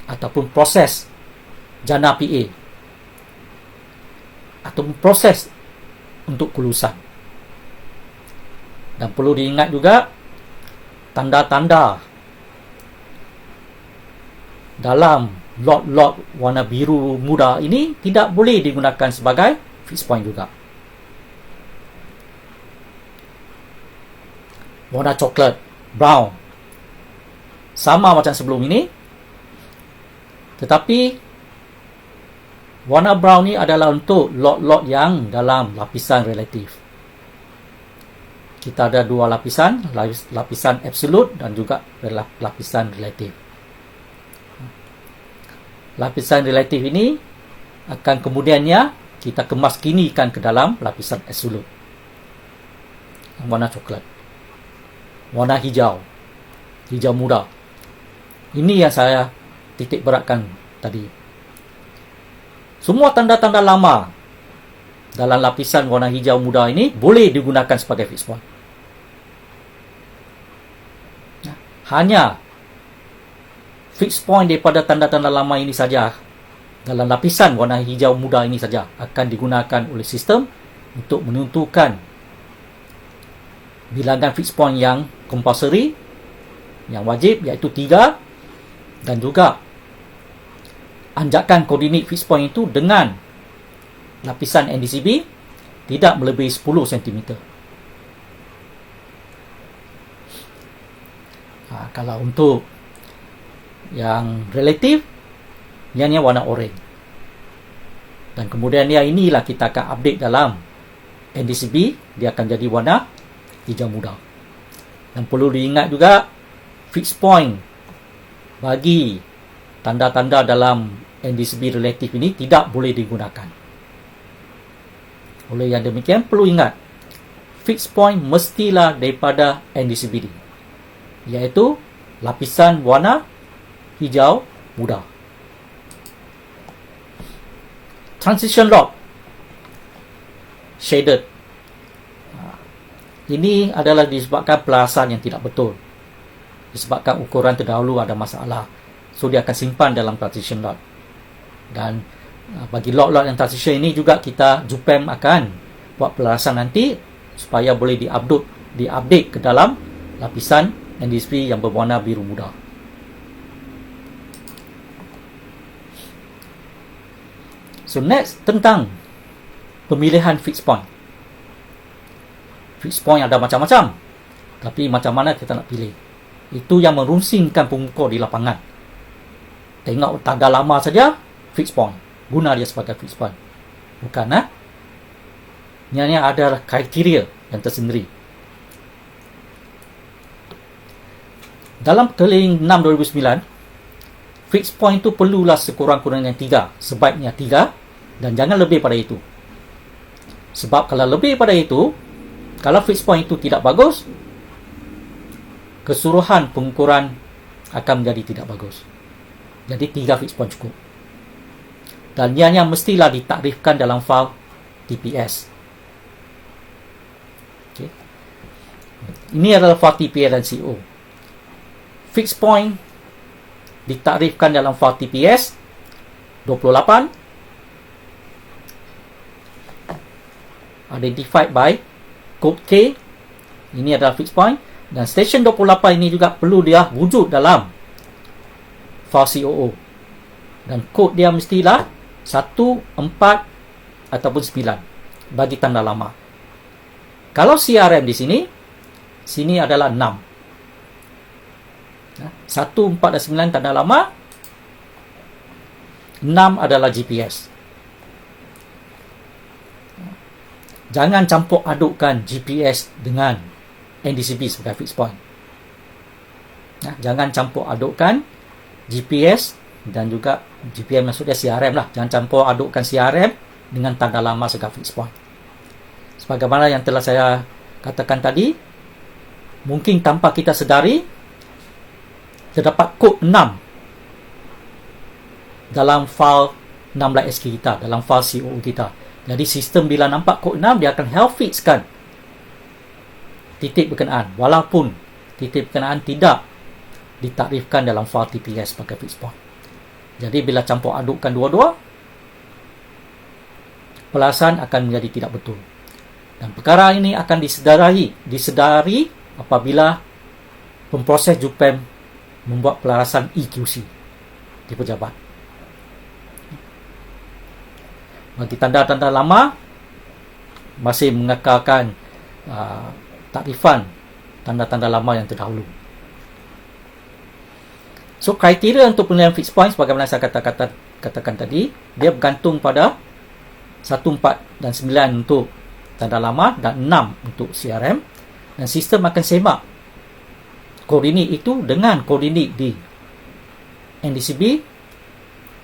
ataupun proses jana PA ataupun proses untuk kelulusan. Dan perlu diingat juga, tanda-tanda dalam lot-lot warna biru muda ini tidak boleh digunakan sebagai fixed point juga. Warna coklat, brown, sama macam sebelum ini, tetapi warna brown ni adalah untuk lot-lot yang dalam lapisan relatif. Kita ada dua lapisan, lapisan absolute dan juga lapisan relatif. Lapisan relatif ini akan kemudiannya kita kemaskinikan ke dalam lapisan absolute. Warna coklat, warna hijau, hijau muda. Ini yang saya titik beratkan tadi. Semua tanda-tanda lama dalam lapisan warna hijau muda ini boleh digunakan sebagai fixed point. Hanya fixed point daripada tanda-tanda lama ini saja, dalam lapisan warna hijau muda ini saja, akan digunakan oleh sistem untuk menentukan bilangan fixed point yang compulsory, yang wajib, iaitu 3, dan juga anjakan koordinat fixed point itu dengan lapisan NDCB tidak melebihi 10 cm. Kalau untuk yang relatif, ianya warna oranye. Dan kemudian inilah kita akan update dalam NDCB, dia akan jadi warna hijau muda. Dan perlu diingat juga, fixed point bagi tanda-tanda dalam NDCB relatif ini tidak boleh digunakan. Oleh yang demikian, perlu ingat, fixed point mestilah daripada NDCB, iaitu lapisan warna hijau muda. Transition lot shaded, ini adalah disebabkan pelasan yang tidak betul, disebabkan ukuran terdahulu ada masalah. So, dia akan simpan dalam transition lot. Dan bagi lot-lot yang transition ini juga kita Jupem akan buat pelasan nanti supaya boleh diupdate ke dalam lapisan NDCB yang berwarna biru muda. So, next tentang pemilihan fixed point. Fixed point ada macam-macam, tapi macam mana kita nak pilih, itu yang merungsingkan pengukur di lapangan. Tengok tanda lama saja, fixed point, guna dia sebagai fixed point. Bukan, Ini ada kriteria yang tersendiri. Dalam Keling 6 2009, fixed point itu perlulah sekurang-kurangnya 3, sebaiknya 3, dan jangan lebih pada itu. Sebab kalau lebih pada itu, kalau fixed point itu tidak bagus, keseluruhan pengukuran akan menjadi tidak bagus. Jadi 3 fixed point cukup. Dan ianya mestilah ditakrifkan dalam fail TPS. Okay. Ini adalah file TPS dan CO. Fixed point ditakrifkan dalam file TPS 28, identified by code K. Ini adalah fixed point. Dan station 28 ini juga perlu dia wujud dalam file COO. Dan kod dia mestilah 1, 4 ataupun 9 bagi tanda lama. Kalau CRM di sini adalah 6. 1, 4 dan 9 tanda lama. 6 adalah GPS. Jangan campur adukkan GPS dengan NDCB sebagai fixed point. Jangan campur adukkan GPS dan juga GPM, maksudnya CRM lah. Jangan campur adukkan CRM dengan tanda lama sebagai fixed point. Sebagaimana yang telah saya katakan tadi, mungkin tanpa kita sedari, terdapat kod 6 dalam file 16SK kita, dalam file COO kita. Jadi sistem bila nampak kod 6, dia akan help fixkan titik berkenaan, walaupun titik berkenaan tidak ditakrifkan dalam file TPS sebagai fixed point. Jadi bila campur adukkan dua-dua, pelasan akan menjadi tidak betul. Dan perkara ini akan disedari apabila pemproses JUPEM membuat pelarasan EQC di pejabat. Bagi tanda-tanda lama, masih mengekalkan takrifan tanda-tanda lama yang terdahulu. So, kriteria untuk penilaian fixed point, sebagaimana saya katakan tadi, dia bergantung pada 1, 4 dan 9 untuk tanda lama dan 6 untuk CRM. Dan sistem akan semak koordinat itu dengan koordinat di NDCB.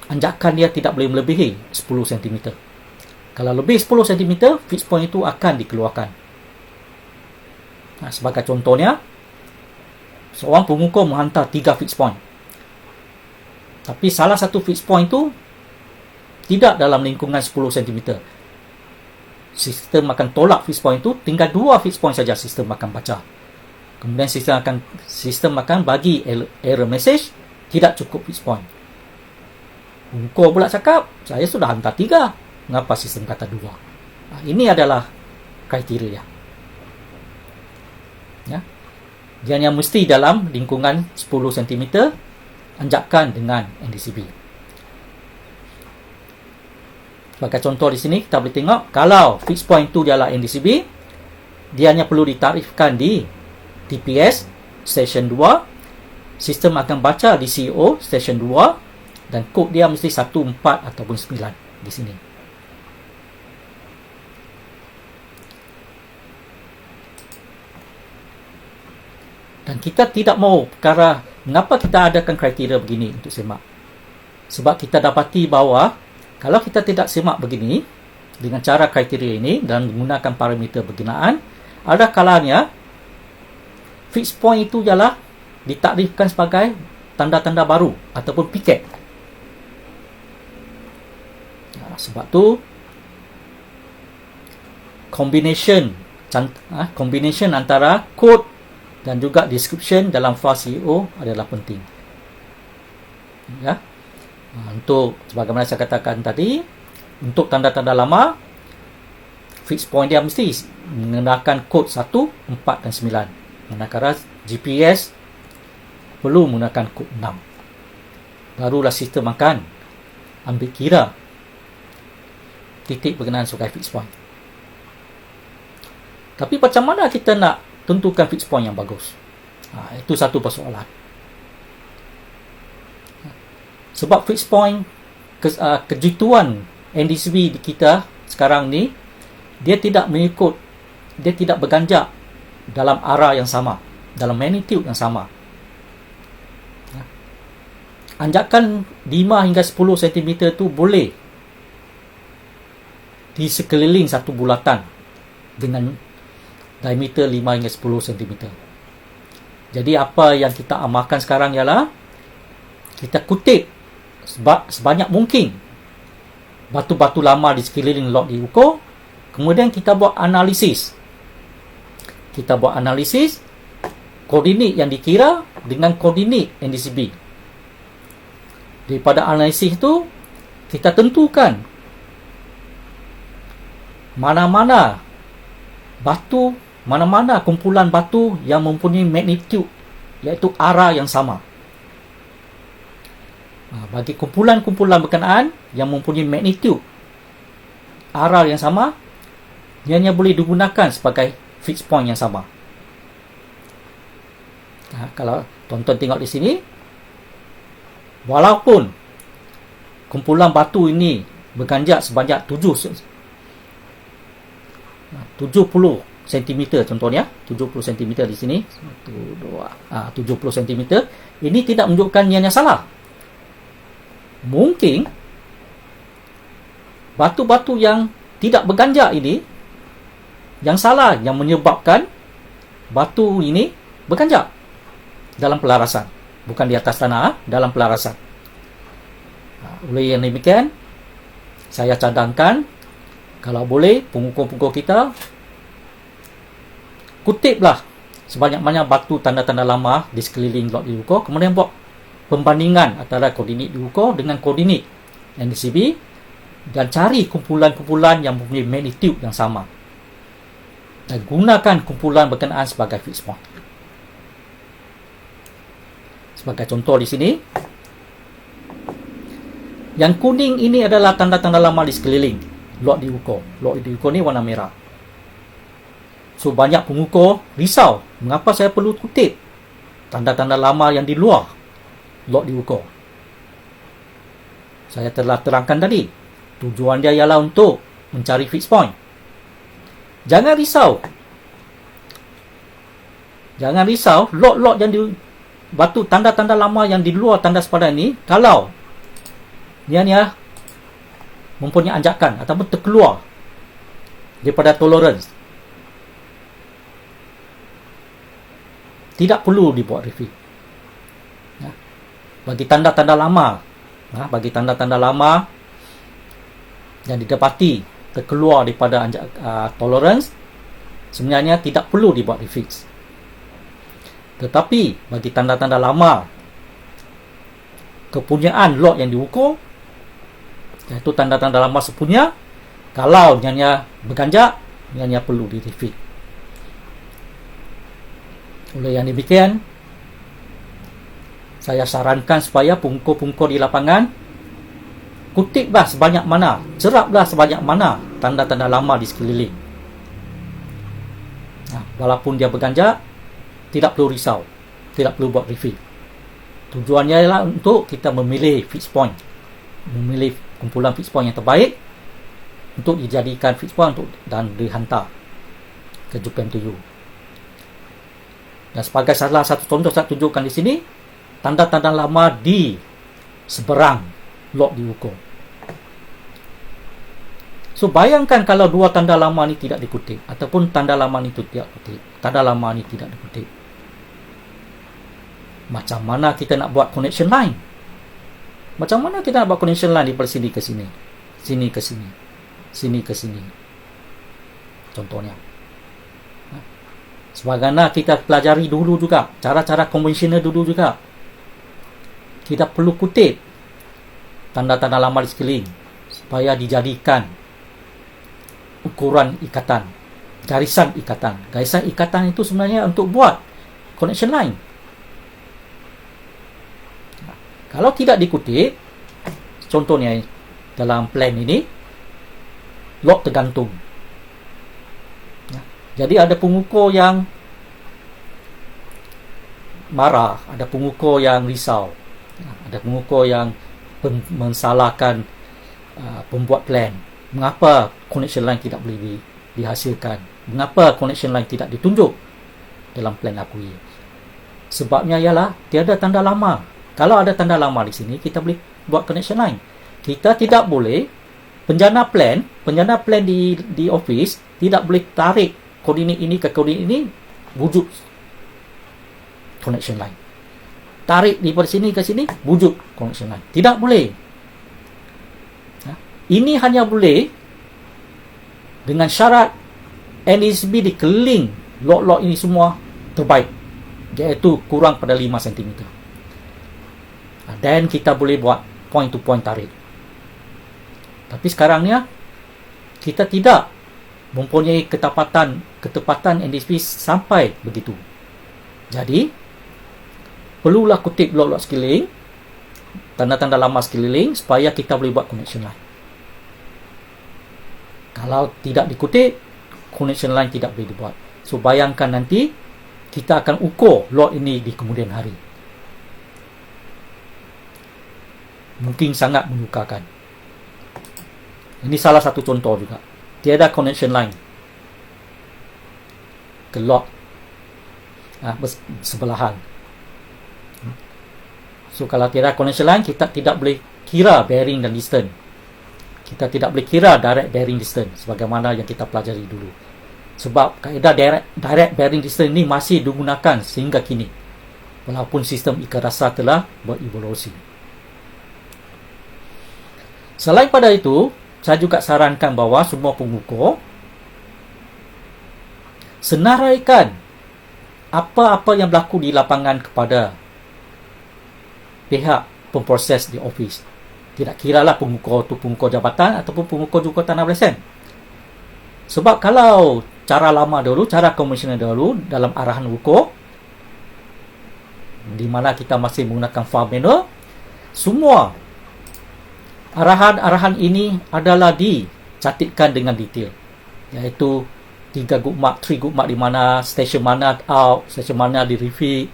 Anjakan dia tidak boleh melebihi 10 cm. Kalau lebih 10 cm, fixed point itu akan dikeluarkan. Sebagai contohnya, seorang pengukur menghantar 3 fixed point. Tapi salah satu fixed point itu tidak dalam lingkungan 10 cm. Sistem akan tolak fixed point itu, tinggal 2 fixed point saja sistem akan baca. Kemudian sistem akan bagi error message, tidak cukup fixed point. Pengukur pula cakap, saya sudah hantar 3. Mengapa sistem kata 2? Ini adalah kriteria. Ya. Dia hanya mesti dalam lingkungan 10 cm, anjakan dengan NDCB. Sebagai contoh di sini, kita boleh tengok, kalau fixed point itu adalah NDCB, dia hanya perlu ditarifkan di TPS station 2, sistem akan baca di CO station 2, dan kod dia mesti 1, 4 ataupun 9 di sini. Dan kita tidak mahu perkara, mengapa kita adakan kriteria begini untuk semak? Sebab kita dapati bahawa kalau kita tidak semak begini dengan cara kriteria ini dan menggunakan parameter berkenaan, ada kalanya fixed point itu ialah ditakrifkan sebagai tanda-tanda baru ataupun piket. Sebab tu combination antara kod dan juga description dalam file CEO adalah penting. Ya. Untuk sebagaimana saya katakan tadi, untuk tanda-tanda lama, fixed point dia mesti menggunakan kod 1, 4 dan 9. Manakala GPS perlu menggunakan kod 6. Barulah sistem akan ambil kira titik berkenaan sebagai fixed point. Tapi macam mana kita nak tentukan fixed point yang bagus? Itu satu persoalan. Sebab fixed point, kejutuan NDCB di kita sekarang ni, dia tidak berganjak dalam arah yang sama, dalam magnitude yang sama. Anjakan 5 hingga 10 cm tu boleh di sekeliling satu bulatan dengan diameter 5 hingga 10 cm. Jadi apa yang kita amalkan sekarang ialah kita kutip sebanyak mungkin batu-batu lama di sekeliling lot diukur, kemudian kita buat analisis kita buat analisis koordinat yang dikira dengan koordinat NDCB. Daripada analisis itu, kita tentukan mana-mana kumpulan batu yang mempunyai magnitude, iaitu arah yang sama. Bagi kumpulan-kumpulan berkenaan yang mempunyai magnitude, arah yang sama, ianya boleh digunakan sebagai fixed point yang sama. Kalau tuan-tuan tengok di sini, walaupun kumpulan batu ini berganjak sebanyak 70 cm contohnya, 70 cm di sini, 1, 2, 70 cm, ini tidak menunjukkan ianya salah. Mungkin batu-batu yang tidak berganjak ini yang salah, yang menyebabkan batu ini berganjak dalam pelarasan, bukan di atas tanah, dalam pelarasan. Oleh yang demikian, saya cadangkan kalau boleh pengukur-pengukur kita kutiplah sebanyak-banyak batu tanda-tanda lama di sekeliling lot diukur, kemudian buat pembandingan antara koordinat diukur dengan koordinat NDCB dan cari kumpulan-kumpulan yang mempunyai magnitude yang sama dan gunakan kumpulan berkenaan sebagai fixed point. Sebagai contoh di sini, yang kuning ini adalah tanda-tanda lama di sekeliling lot diukur. Lot diukur ni warna merah. So banyak pengukur risau, mengapa saya perlu kutip tanda-tanda lama yang di luar lot diukur. Saya telah terangkan tadi, tujuan dia ialah untuk mencari fixed point. Jangan risau lot-lot yang di batu tanda-tanda lama yang di luar tanda sepadan ini, kalau dia mempunyai anjakan ataupun terkeluar daripada tolerance, tidak perlu dibuat refill. Bagi tanda-tanda lama yang didapati terkeluar daripada tolerance, sebenarnya tidak perlu dibuat refix. Tetapi bagi tanda-tanda lama kepunyaan lot yang diukur, iaitu tanda-tanda lama sepunya, kalau ianya berganjak, ianya perlu di refix. Oleh yang demikian, saya sarankan supaya pengukur-pengukur di lapangan kutiplah sebanyak mana, ceraplah sebanyak mana tanda-tanda lama di sekeliling. Walaupun dia berganjak, tidak perlu risau, tidak perlu buat refill. Tujuannya ialah untuk kita memilih fixed point, memilih kumpulan fixed point yang terbaik untuk dijadikan fixed point dan dihantar ke JPM7. Dan sebagai salah satu contoh saya tunjukkan di sini, tanda-tanda lama di seberang lot diukur. So bayangkan kalau dua tanda lama ni tidak dikutip, ataupun tanda lama ni tidak dikutip, tanda lama ni tidak dikutip, macam mana kita nak buat connection line? Macam mana kita nak buat connection line daripada sini ke sini, sini ke sini, sini ke sini, contohnya. Sebagaimana kita pelajari dulu juga, cara-cara konvensional dulu juga, kita perlu kutip tanda-tanda lama di sekeliling supaya dijadikan ukuran ikatan, garisan ikatan. Garisan ikatan itu sebenarnya untuk buat connection line. Kalau tidak dikutip, contohnya dalam plan ini, lot tergantung. Jadi ada pengukur yang marah, ada pengukur yang risau, ada pengukur yang mensalahkan pembuat plan. Mengapa connection line tidak boleh dihasilkan? Mengapa connection line tidak ditunjuk dalam plan akui? Sebabnya ialah tiada tanda lama. Kalau ada tanda lama di sini, kita boleh buat connection line. Kita tidak boleh, penjana plan di office tidak boleh tarik koordinat ini ke koordinat ini wujud connection line. Tarik daripada sini ke sini wujud connection line. Tidak boleh. Ini hanya boleh dengan syarat NDCB dikeliling Lock ini semua terbaik, iaitu kurang pada 5 cm. Dan kita boleh buat point to point tarik. Tapi sekarang ni kita tidak mempunyai ketepatan NDSP sampai begitu. Jadi perlulah kutip lock sekeliling, tanda-tanda lama sekeliling, supaya kita boleh buat connection line. Kalau tidak dikutip, connection line tidak boleh dibuat. So bayangkan nanti kita akan ukur lock ini di kemudian hari. Mungkin sangat menyukakan. Ini salah satu contoh juga. Tiada connection line ke lock bersebelahan. So kalau tiada connection line, kita tidak boleh kira bearing dan distance. Kita tidak boleh kira direct bearing distance sebagaimana yang kita pelajari dulu. Sebab kaedah direct bearing distance ini masih digunakan sehingga kini, walaupun sistem ikat rasa telah berevolusi. Selain pada itu, saya juga sarankan bahawa semua pengukur senaraikan apa-apa yang berlaku di lapangan kepada pihak pemproses di office. Tidak kiralah pengukur itu pengukur jabatan ataupun pengukur juga tanah berlesen. Sebab kalau cara lama dahulu, cara konvensional dahulu dalam arahan ukur, di mana kita masih menggunakan file manual, semua arahan-arahan ini adalah dicatatkan dengan detail, iaitu 3 good mark, 3 good mark di mana, stesen mana out, stesen mana di refit.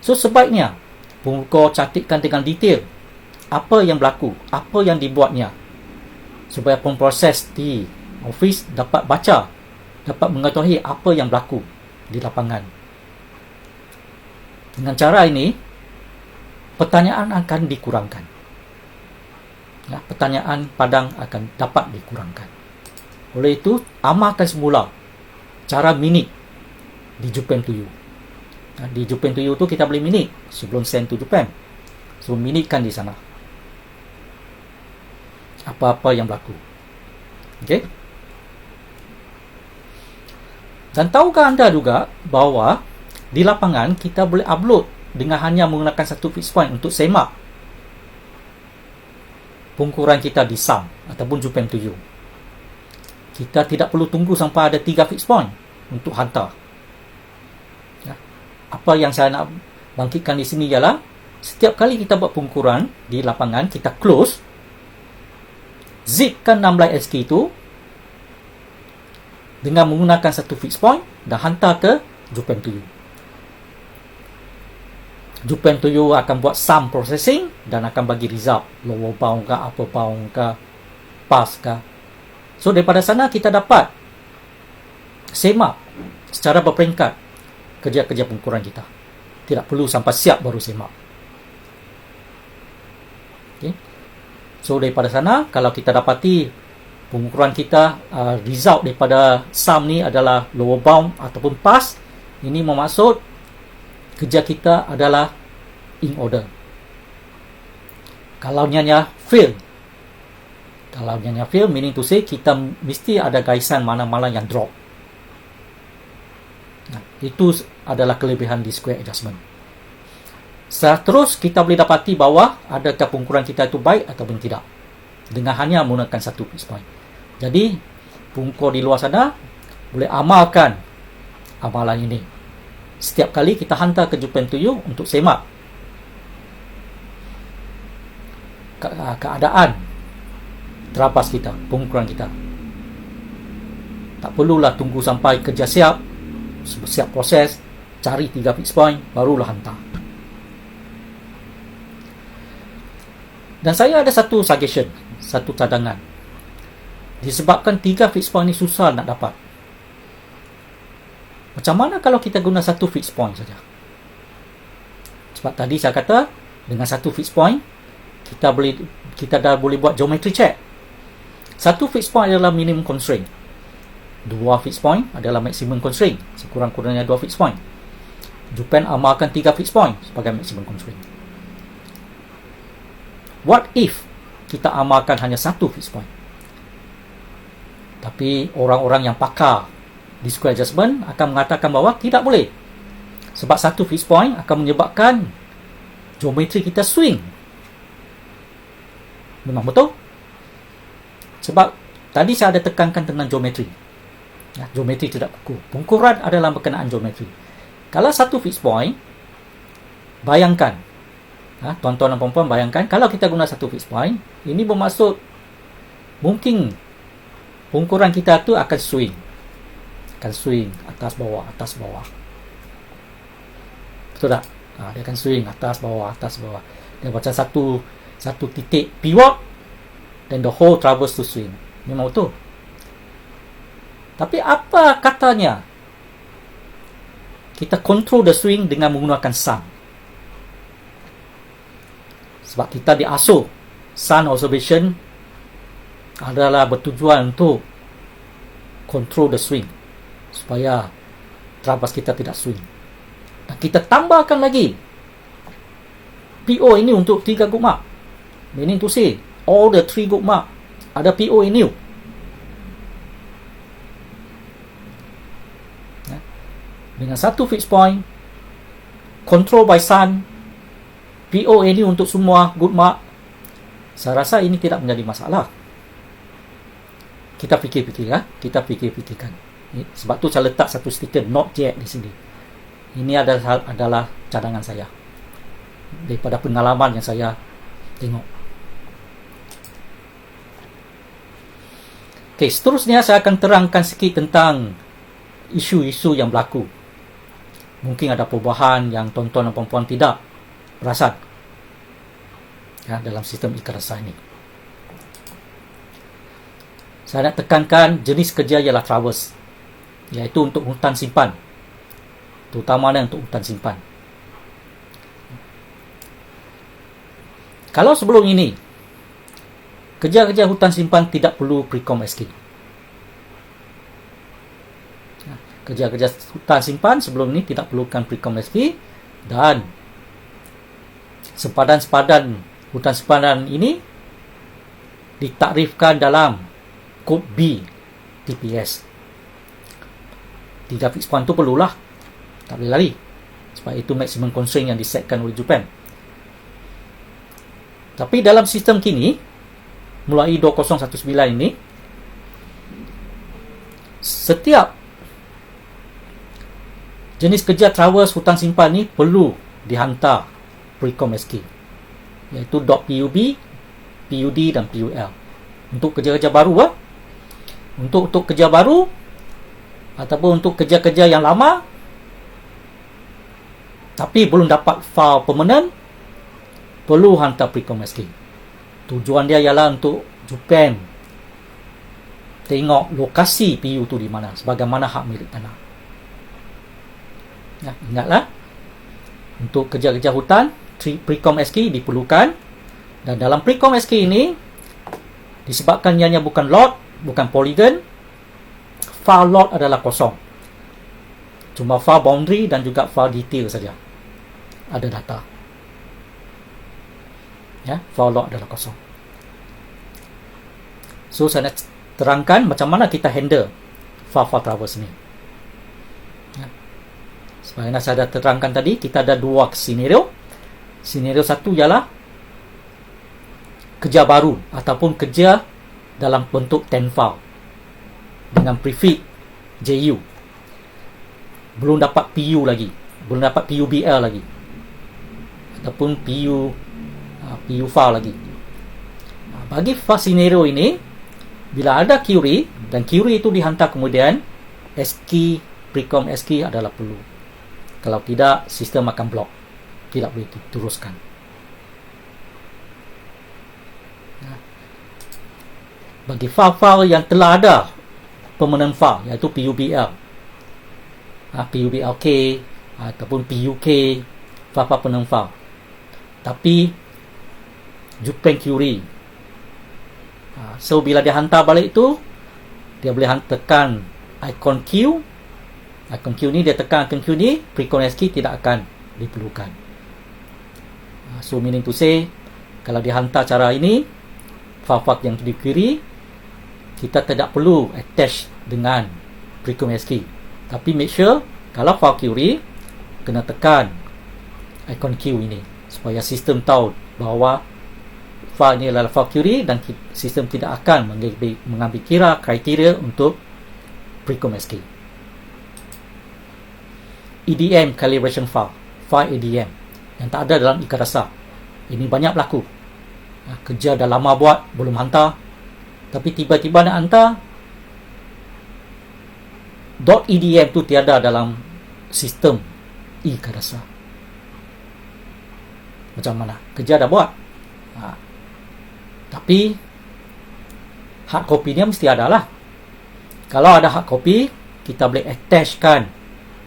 So sebaiknya pengukur catatkan dengan detail apa yang berlaku, apa yang dibuatnya, supaya pemproses di office dapat baca, dapat mengetahui apa yang berlaku di lapangan. Dengan cara ini, pertanyaan akan dikurangkan. Pertanyaan padang akan dapat dikurangkan. Oleh itu, amalkan semula cara minit di Jupen to You. Di Jupen to You tu kita boleh minit sebelum send to Jupen. So minitkan di sana apa-apa yang berlaku. Okey. Dan tahukah anda juga bahawa di lapangan kita boleh upload dengan hanya menggunakan satu fixed point untuk semak pengukuran kita di SAM ataupun Jupen to You. Kita tidak perlu tunggu sampai ada 3 fixed point untuk hantar. Apa yang saya nak bangkitkan di sini ialah setiap kali kita buat pengukuran di lapangan, kita close, zipkan 16 SK itu dengan menggunakan satu fixed point dan hantar ke Jupen to You. Jupen to You akan buat sum processing dan akan bagi result, lower bound ke, upper bound ke, pass ke. So daripada sana kita dapat semak secara berperingkat kerja-kerja pengukuran kita. Tidak perlu sampai siap baru semak. Okay. So daripada sana, kalau kita dapati pengukuran kita result daripada sum ni adalah lower bound ataupun pass, ini bermaksud kerja kita adalah in order. Kalau nyanya fail, meaning to say kita mesti ada gaisan mana-mana yang drop. Itu adalah kelebihan di square adjustment. Terus kita boleh dapati bahawa adakah pengukuran kita itu baik ataupun tidak dengan hanya menggunakan satu fixed point. Jadi pengukur di luar sana boleh amalkan amalan ini setiap kali kita hantar ke Jupen to You untuk semak keadaan terabas kita, pengukuran kita. Tak perlulah tunggu sampai kerja siap proses, cari 3 fixed point, barulah hantar. Dan saya ada satu suggestion, satu cadangan. Disebabkan 3 fixed point ni susah nak dapat. Macam mana kalau kita guna satu fixed point saja? Sebab tadi saya kata, dengan satu fixed point, kita dah boleh buat geometry check. Satu fixed point adalah minimum constraint. 2 fixed point adalah maximum constraint. Sekurang-kurangnya 2 fixed point. Jupen amalkan 3 fixed point sebagai maximum constraint. What if kita amalkan hanya satu fixed point? Tapi orang-orang yang pakar disk adjustment akan mengatakan bahawa tidak boleh. Sebab satu fixed point akan menyebabkan geometri kita swing. Memang betul. Sebab tadi saya ada tekankan tentang geometri. Ya, geometri tidak kukuh. Pungkuran adalah berkenaan geometri. Kalau satu fixed point, bayangkan, tuan-tuan dan puan-puan bayangkan, kalau kita guna satu fixed point, ini bermaksud mungkin pungkuran kita tu akan swing. Akan swing atas bawah, atas bawah. Betul tak? Dia akan swing atas bawah, atas bawah. Dia macam satu titik pivot, then the whole traverse to swing. Memang betul. Tapi apa katanya kita control the swing dengan menggunakan sun? Sebab kita diasuh sun observation adalah bertujuan untuk control the swing supaya traverse kita tidak swing. Dan kita tambahkan lagi PO ini untuk 3 good mark. Meaning to say all the 3 good mark ada PO ini. Dengan satu fixed point, control by sun, PO ini untuk semua good mark, saya rasa ini tidak menjadi masalah. Kita fikir-fikirkan. Sebab tu saya letak satu stiker not yet di sini. Ini adalah cadangan saya daripada pengalaman yang saya tengok. Okey, seterusnya saya akan terangkan sikit tentang isu-isu yang berlaku. Mungkin ada perubahan yang tuan-tuan dan puan-puan tidak perasan dalam sistem ikrasa ini. Saya nak tekankan jenis kerja ialah traverse, iaitu untuk hutan simpan, terutamanya untuk hutan simpan. Kalau sebelum ini kerja-kerja hutan simpan tidak perlu Precom SK. Kerja-kerja hutan simpan sebelum ini tidak perlukan Precom SK, dan sempadan-sempadan hutan simpanan ini ditakrifkan dalam kod B TPS. 3 fixed point tu perlulah, tak boleh lari, sebab itu maximum constraint yang disetkan oleh Japan. Tapi dalam sistem kini mulai 2019 ini, setiap jenis kerja traverse hutan simpan ni perlu dihantar Precom SK, iaitu .pub, PUD dan PUL untuk kerja-kerja baru. Untuk kerja baru ataupun untuk kerja-kerja yang lama tapi belum dapat file permanent, perlu hantar Precom SK. Tujuan dia ialah untuk Japan tengok lokasi PU tu di mana, sebagaimana hak milik tanah. Ingatlah, untuk kerja-kerja hutan Precom SK diperlukan, dan dalam Precom SK ini disebabkan ianya bukan lot, bukan polygon, file lot adalah kosong, cuma file boundary dan juga file detail saja ada data. File lot adalah kosong. So saya nak terangkan macam mana kita handle file traverse ni. Sebagaimana saya dah terangkan tadi, kita ada 2 senario. Senario satu ialah kerja baru ataupun kerja dalam bentuk 10 file dengan prefix JU. Belum dapat PU lagi, belum dapat PUBL lagi, ataupun PU file lagi. Bagi file senario ini, bila ada query dan query itu dihantar kemudian, SK Precom SK adalah perlu. Kalau tidak, sistem akan blok, tidak boleh diteruskan. Bagi file-file yang telah ada permanent file, iaitu PUBL, PUBLK ataupun PUK, file-file permanent file, tapi Japan query, so bila dia hantar balik tu, dia boleh tekan icon Q. Icon Q ni, dia tekan icon Q ni, Precom SK tidak akan diperlukan. So meaning to say, kalau dihantar cara ini, file-file yang di query, kita tidak perlu attach dengan Precom SQ. Tapi make sure kalau file query, kena tekan icon Q ini supaya sistem tahu bahawa file ini adalah file query dan sistem tidak akan mengambil kira kriteria untuk Precom SQ. EDM calibration file EDM yang tak ada dalam ikat dasar. Ini banyak berlaku. Kerja dah lama buat, belum hantar, tapi tiba-tiba nak hantar, .edm tu tiada dalam sistem ikat dasar. Macam mana? Kerja dah buat, tapi hard copy ni mesti ada lah. Kalau ada hard copy, kita boleh attachkan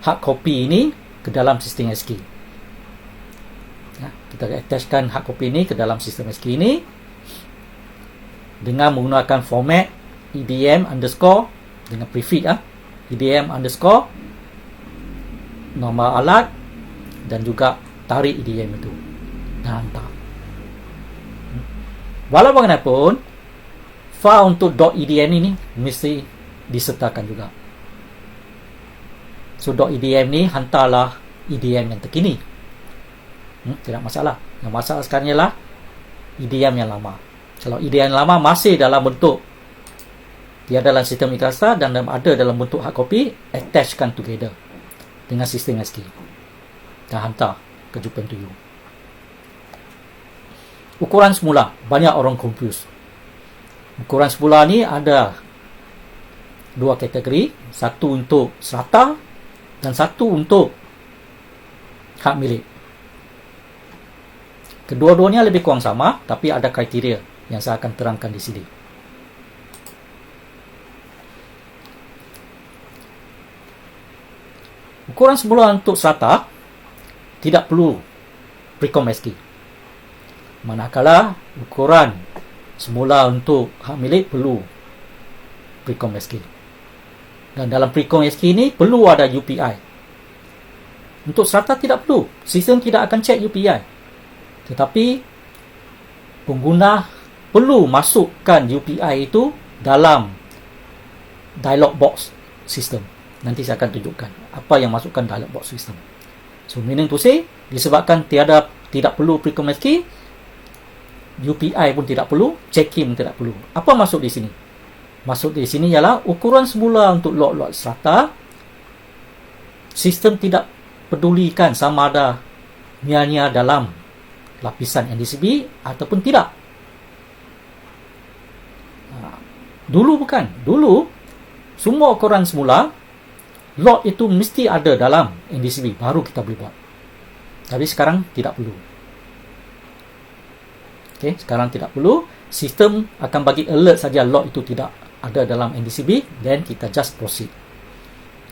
hard copy ini ke dalam sistem SQ. Kita attachkan hard copy ini ke dalam sistem SQ ini dengan menggunakan format edm underscore dengan prefix edm underscore nombor alat dan juga tarik edm itu dan hantar. Walau bagaimanapun, file untuk .edm ini mesti disertakan juga. So .edm ni hantarlah edm yang terkini. Tidak masalah. Yang masalah sekarang ialah EDM yang lama. Kalau EDM yang lama masih dalam bentuk tiada dalam sistem ikat dasar dan ada dalam bentuk hard copy, attachkan together dengan sistem SQ dan hantar ke Japan to you. Ukuran semula, banyak orang confuse. Ukuran semula ni ada dua kategori, satu untuk serata dan satu untuk hak milik. Kedua-duanya lebih kurang sama, tapi ada kriteria yang saya akan terangkan di sini. Ukuran semula untuk serata tidak perlu Precom SQ. Manakala ukuran semula untuk hak milik perlu Precom SQ. Dan dalam Precom SQ ini perlu ada UPI. Untuk serata tidak perlu. Sistem tidak akan cek UPI. Tetapi pengguna perlu masukkan UPI itu dalam dialog box sistem. Nanti saya akan tunjukkan apa yang masukkan dialog box sistem. So meaning to say, disebabkan tidak perlu Precom SQ, UPI pun tidak perlu, check-in tidak perlu. Apa masuk di sini? Masuk di sini ialah ukuran semula untuk lot-lot serata. Sistem tidak pedulikan sama ada nia dalam lapisan NDCB ataupun tidak. Dulu bukan. Dulu semua ukuran semula lot itu mesti ada dalam NDCB baru kita boleh buat. Tapi sekarang tidak perlu. Okey, sekarang tidak perlu. Sistem akan bagi alert saja lot itu tidak ada dalam NDCB, then kita just proceed.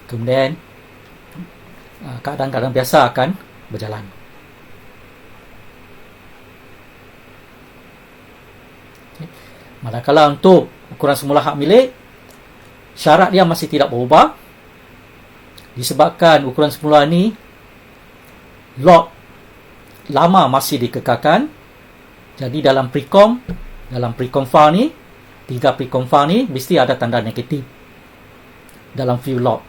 Kemudian keadaan-keadaan biasa akan berjalan. Manakala untuk ukuran semula hak milik, syarat dia masih tidak berubah. Disebabkan ukuran semula ni lot lama masih dikekalkan. Jadi dalam Precom file ni, 3 Precom file ni mesti ada tanda negatif dalam view lot.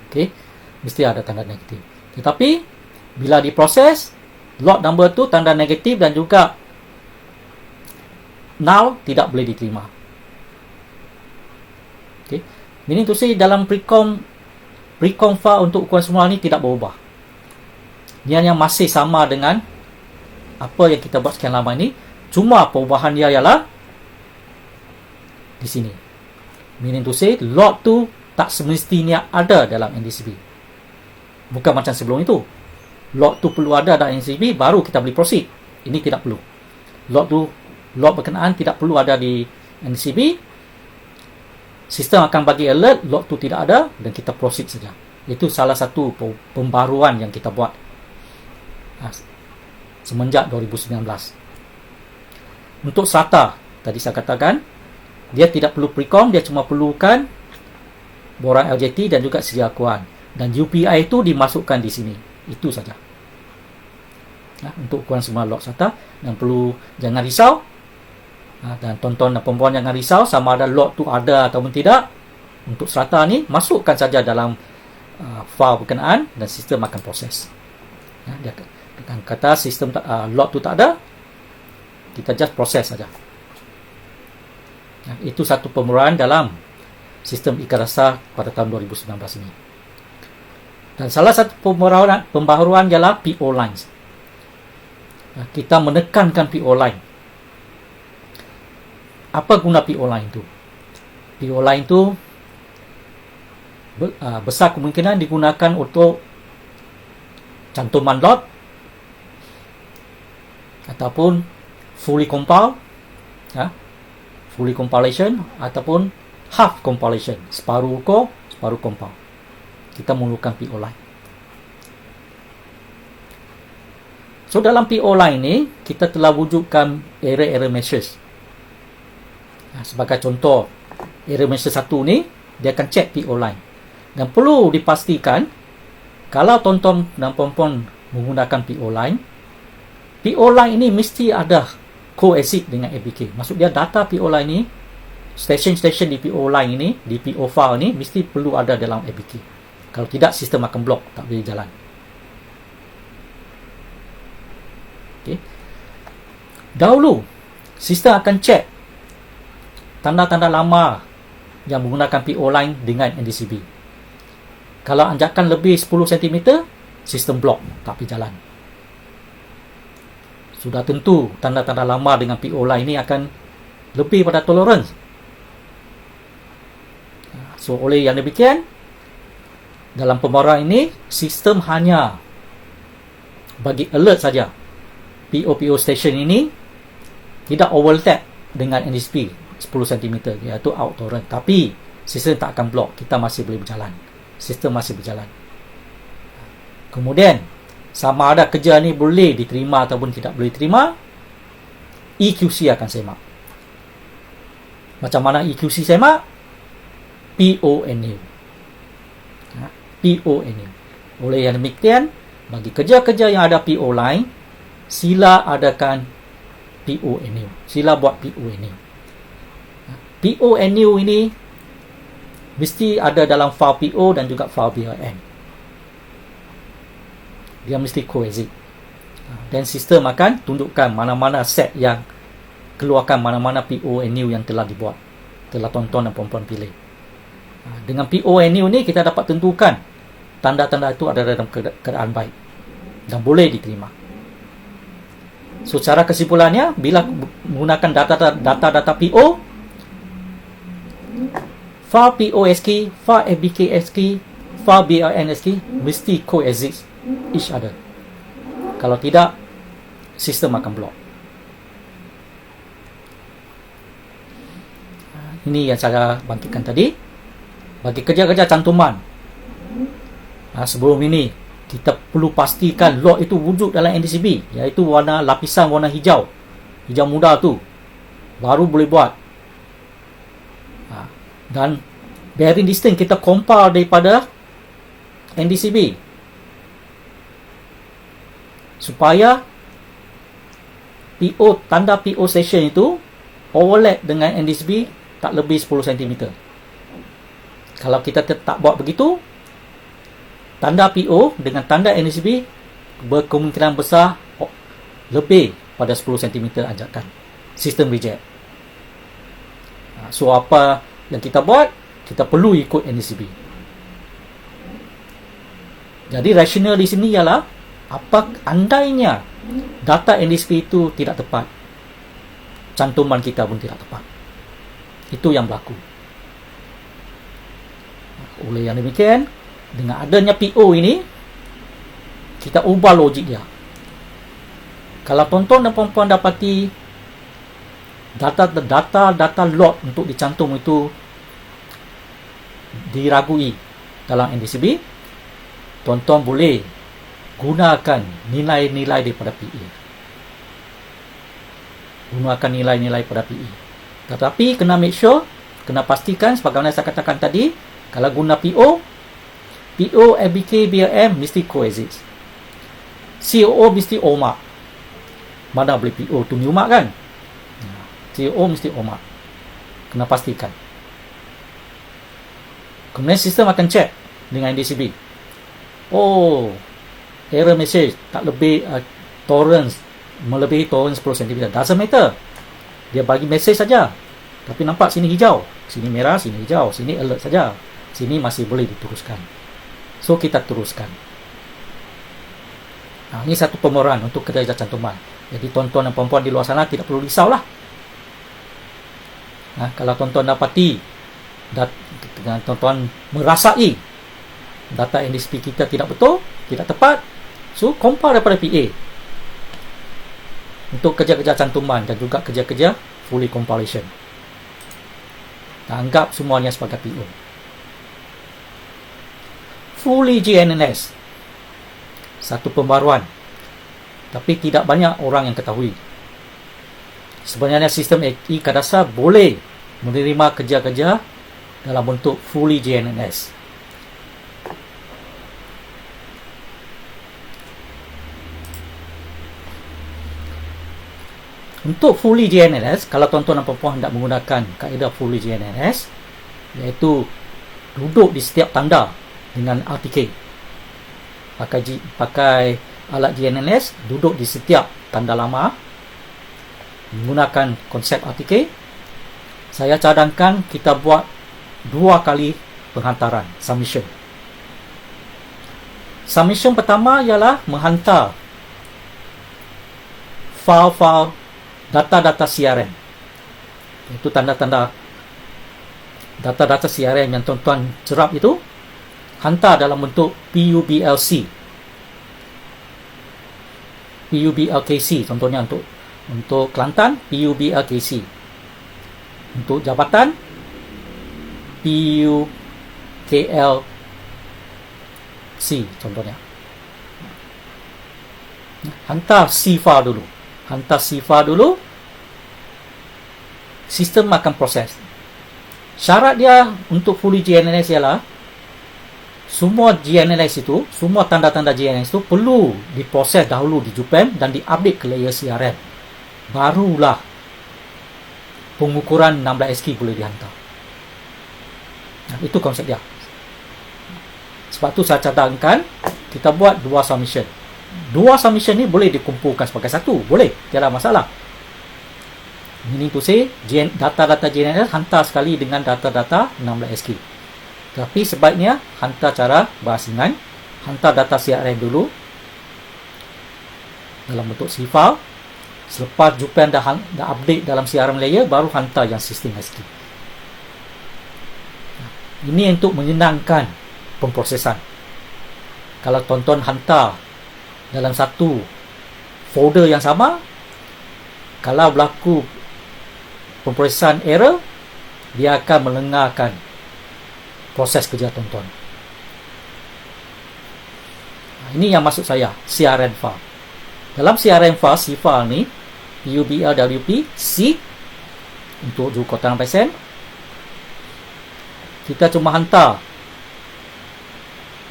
Okey, mesti ada tanda negatif. Tetapi bila diproses, lot number tu tanda negatif dan juga null tidak boleh diterima. Okay. Meaning to say dalam Precom file untuk ukuran semula ni tidak berubah. Dia yang masih sama dengan apa yang kita buat sekian lama ni. Cuma perubahan dia ialah di sini. Meaning to say lot tu tak semestinya ada dalam NDCB. Bukan macam sebelum itu. Lot tu perlu ada dalam NDCB baru kita boleh proceed. Ini tidak perlu. Lot berkenaan tidak perlu ada di NDCB. Sistem akan bagi alert lot tu tidak ada dan kita proceed saja. Itu salah satu pembaruan yang kita buat semenjak 2019. Untuk SATA, tadi saya katakan dia tidak perlu Precom, dia cuma perlukan borang LJT dan juga sedia akuan. Dan UPI itu dimasukkan di sini. Itu saja. Untuk ukuran semua lot SATA. Dan perlu jangan risau, Dan tuan-tuan dan puan-puan jangan risau sama ada log tu ada ataupun tidak. Untuk strata ni, masukkan saja dalam file berkenaan dan sistem akan proses. Dia akan kata sistem log tu tak ada, kita just proses saja. Itu satu pemuraan dalam sistem ikhtiar pada tahun 2019 ini. Dan salah satu pembaharuan ialah PO lines. Kita menekankan PO line. Apa guna PO line tu? PO line tu besar kemungkinan digunakan untuk cantuman lot ataupun fully compile, fully compilation ataupun half compilation, separuh core, separuh compile. Kita memerlukan PO line. So dalam PO line ni kita telah wujudkan error message. Sebagai contoh, error message 1 ni dia akan check PO line. Dan perlu dipastikan kalau tuan-tuan dan puan-puan menggunakan PO line ini mesti ada coexist dengan APK. Maksud dia data PO line ni, station di PO line ini, di PO file ni mesti perlu ada dalam APK. Kalau tidak, sistem akan block, tak boleh jalan. Okay. Dahulu sistem akan check tanda-tanda lama yang menggunakan PO line dengan NDCB. Kalau anjakan lebih 10 cm, sistem block, tak pergi jalan. Sudah tentu tanda-tanda lama dengan PO line ini akan lebih pada tolerance. So oleh yang demikian, dalam pembaharuan ini sistem hanya bagi alert saja. PO station ini tidak overlap dengan NDCP 10 cm, iaitu out tolerance. Tapi sistem tak akan block, kita masih boleh berjalan. Sistem masih berjalan. Kemudian sama ada kerja ni boleh diterima ataupun tidak boleh diterima, EQC akan semak. Macam mana EQC semak? PONU. PONU. Oleh yang demikian, bagi kerja-kerja yang ada PO line, sila adakan PONU. Sila buat PONU. PONU ini mesti ada dalam file PO dan juga file BRM. Dia mesti coexist. Dan sistem akan tunjukkan mana-mana set yang keluarkan mana-mana PONU yang telah dibuat, telah tuan-tuan dan puan-puan pilih. Dengan PONU ni kita dapat tentukan tanda-tanda itu ada dalam keadaan baik dan boleh diterima. So secara kesimpulannya, bila menggunakan data-data PO, file POSK, file ABKSK, file BRNSK mesti coexist each other. Kalau tidak, sistem akan block. Ini yang saya bangkitkan tadi. Bagi kerja-kerja cantuman, sebelum ini kita perlu pastikan log itu wujud dalam NDCB, iaitu lapisan warna hijau muda tu, baru boleh buat. Dan bearing distance kita compile daripada NDCB supaya tanda PO station itu overlap dengan NDCB tak lebih 10 cm. Kalau kita tak buat begitu, tanda PO dengan tanda NDCB berkemungkinan besar lebih pada 10 cm anjakan. Sistem reject. So apa yang kita buat, kita perlu ikut NDCB. Jadi rasional di sini ialah apa andainya data NDCB itu tidak tepat, cantuman kita pun tidak tepat. Itu yang berlaku. Oleh yang demikian, dengan adanya PO ini, kita ubah logik dia. Kalau tuan-tuan dan puan-puan dapati data lot untuk dicantum itu diragui dalam NDCB, tuan-tuan boleh gunakan nilai-nilai daripada PE. Gunakan nilai-nilai pada PE. Tetapi kena make sure, kena pastikan sebagaimana saya katakan tadi, kalau guna PO, ABK, BRM mesti coexist. COO mesti OMARC. Mana boleh PO tu new mark kan? CEO mesti OMA. Kena pastikan. Kemudian sistem akan check dengan DCB. Oh, error message tak lebih tolerance melebihi tolerance 10 cm. Doesn't matter. Dia bagi message saja. Tapi nampak sini hijau, sini merah, sini hijau, sini alert saja. Sini masih boleh diteruskan. So kita teruskan. Nah, ini satu pemeran untuk kerja cantuman. Jadi tuan-tuan dan puan-puan di luar sana tidak perlu risaulah. Nah, kalau tuan-tuan dapati tuan-tuan merasai data NDCP kita tidak betul, tidak tepat, so compare daripada PA untuk kerja-kerja cantuman dan juga kerja-kerja fully compilation. Anggap semuanya sebagai PO. Fully GNNS, satu pembaruan, tapi tidak banyak orang yang ketahui. Sebenarnya sistem e-Kadasar boleh menerima kerja-kerja dalam bentuk fully GNNS. Untuk fully GNNS, kalau tuan-tuan dan puan-puan hendak menggunakan kaedah fully GNNS, iaitu duduk di setiap tanda dengan RTK. Pakai alat GNNS, duduk di setiap tanda lama menggunakan konsep RTK. Saya cadangkan kita buat 2 kali penghantaran, submission. Submission pertama ialah menghantar file-file data-data CRM. Itu tanda-tanda data-data CRM yang tuan-tuan serap itu, hantar dalam bentuk PUBLC, PUBLKC. Contohnya untuk Kelantan, PUBLKC. Untuk jabatan, PUKLC contohnya. Hantar C file dulu. Sistem akan proses. Syarat dia untuk fully GNNS ialah semua GNNS itu, semua tanda-tanda GNNS itu perlu diproses dahulu di JUPEM dan diupdate ke layer CRM. Barulah pengukuran 16SK boleh dihantar. Nah, itu konsep dia. Sebab tu saya cadangkan kita buat 2 submission. 2 submission ni boleh dikumpulkan sebagai satu, boleh, tiada masalah. Meaning to say, data-data GNNS hantar sekali dengan data-data 16SK. Tapi sebaiknya hantar cara berasingan, hantar data CRM dulu dalam bentuk C file. Selepas JUPEM dah update dalam CRM layer, baru hantar yang sistem SK. Ini untuk menyenangkan pemprosesan. Kalau tuan-tuan hantar dalam satu folder yang sama, kalau berlaku pemprosesan error, dia akan melengahkan proses kerja tuan-tuan. Ini yang maksud saya, CRM file. Dalam CRM file, C file ni, PUBLWP, C untuk jurukotaan PSN, kita cuma hantar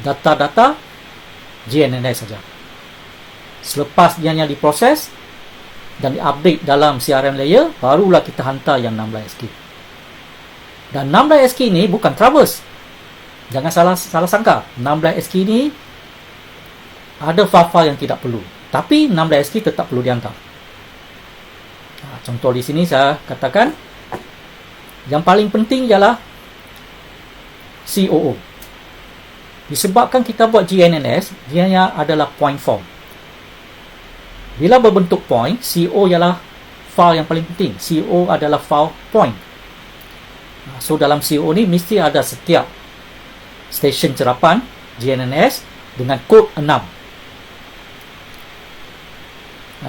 data-data GNNS saja. Selepas dia yang diproses dan diupdate dalam CRM layer, barulah kita hantar yang 16SK. Dan 16SK ni bukan traverse. Jangan salah sangka. 16SK ni ada file-file yang tidak perlu. Tapi 16SK tetap perlu dihantar. Contoh di sini saya katakan yang paling penting ialah COO. Disebabkan kita buat GNNS, dia adalah point form. Bila berbentuk point, CO ialah file yang paling penting. CO adalah file point. So dalam CO ni mesti ada setiap stesen cerapan GNNS dengan kod 6.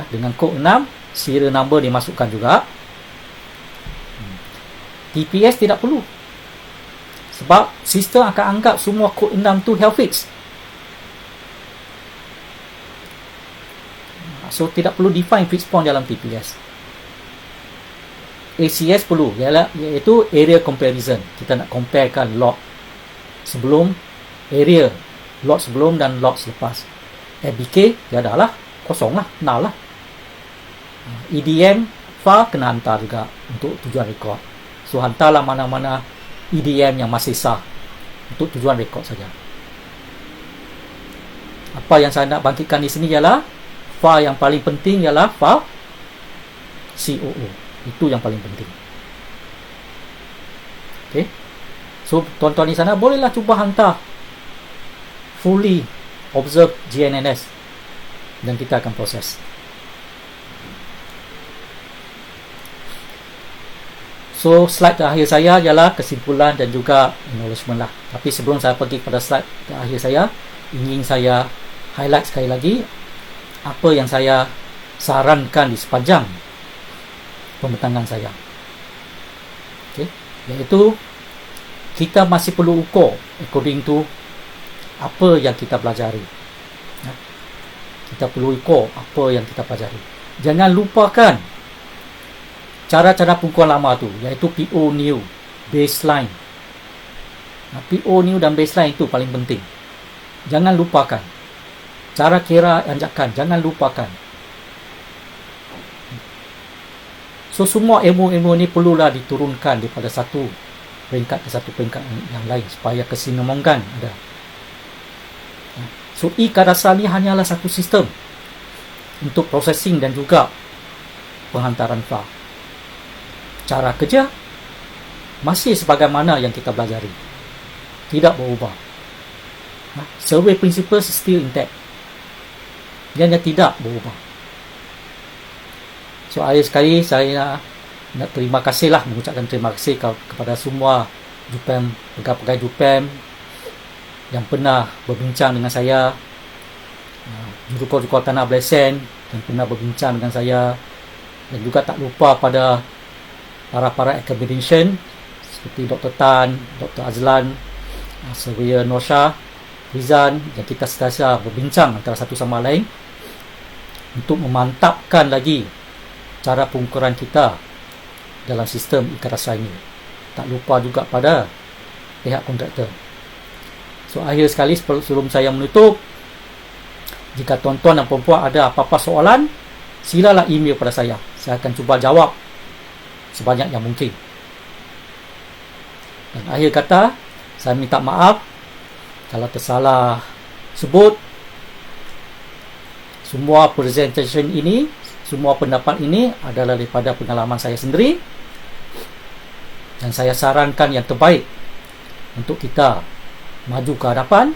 Dengan kod 6, serial number dimasukkan juga. TPS tidak perlu. Sebab sistem akan anggap semua kod 6 tu health fix. So tidak perlu define fixed point dalam TPS. ACS perlu, iaitu area comparison. Kita nak comparekan log sebelum area, log sebelum dan log selepas. FBK tiada lah, kosong lah, null lah. EDM file kena hantar juga untuk tujuan rekod. So hantarlah mana-mana EDM yang masih sah untuk tujuan rekod saja. Apa yang saya nak bangkitkan di sini ialah file yang paling penting ialah file COO. Itu yang paling penting. Okay. So tuan-tuan di sana bolehlah cuba hantar fully observe GNNS dan kita akan proses. So slide terakhir saya ialah kesimpulan dan juga acknowledgement lah. Tapi sebelum saya pergi pada slide terakhir saya, ingin saya highlight sekali lagi apa yang saya sarankan di sepanjang pembentangan saya. Okay. Iaitu kita masih perlu ukur according to apa yang kita pelajari. Kita perlu ukur apa yang kita pelajari. Jangan lupakan cara-cara pengukuran lama tu, iaitu PO new, baseline. PO new dan baseline itu paling penting. Jangan lupakan. Cara kira anjakan, jangan lupakan. So semua ilmu-ilmu ini perlulah diturunkan daripada satu peringkat ke satu peringkat yang lain supaya kesinambungan ada. So e-Kadasar ni hanyalah satu sistem untuk processing dan juga penghantaran file. Cara kerja masih sebagaimana yang kita pelajari, tidak berubah. Survey principles still intact, dia tidak berubah. So akhir sekali saya nak terima kasih lah, mengucapkan terima kasih kepada semua JUPAM, pegawai JUPAM yang pernah berbincang dengan saya, jurukor Tanah Blesen yang pernah berbincang dengan saya, dan juga tak lupa pada para academician seperti Dr. Tan, Dr. Azlan, Surveyor Norsha, Rizan, yang kita sentiasa berbincang antara satu sama lain untuk memantapkan lagi cara pengukuran kita dalam sistem e-Kadasar ini. Tak lupa juga pada pihak kontraktor. So akhir sekali sebelum saya menutup, jika tuan-tuan dan puan-puan ada apa-apa soalan, silalah email pada saya. Saya akan cuba jawab sebanyak yang mungkin. Dan akhir kata, saya minta maaf kalau tersalah sebut. Semua presentation ini, semua pendapat ini adalah daripada pengalaman saya sendiri, dan saya sarankan yang terbaik untuk kita maju ke hadapan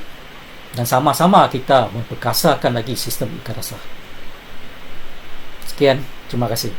dan sama-sama kita memperkasakan lagi sistem e-Kadasar. Sekian, terima kasih.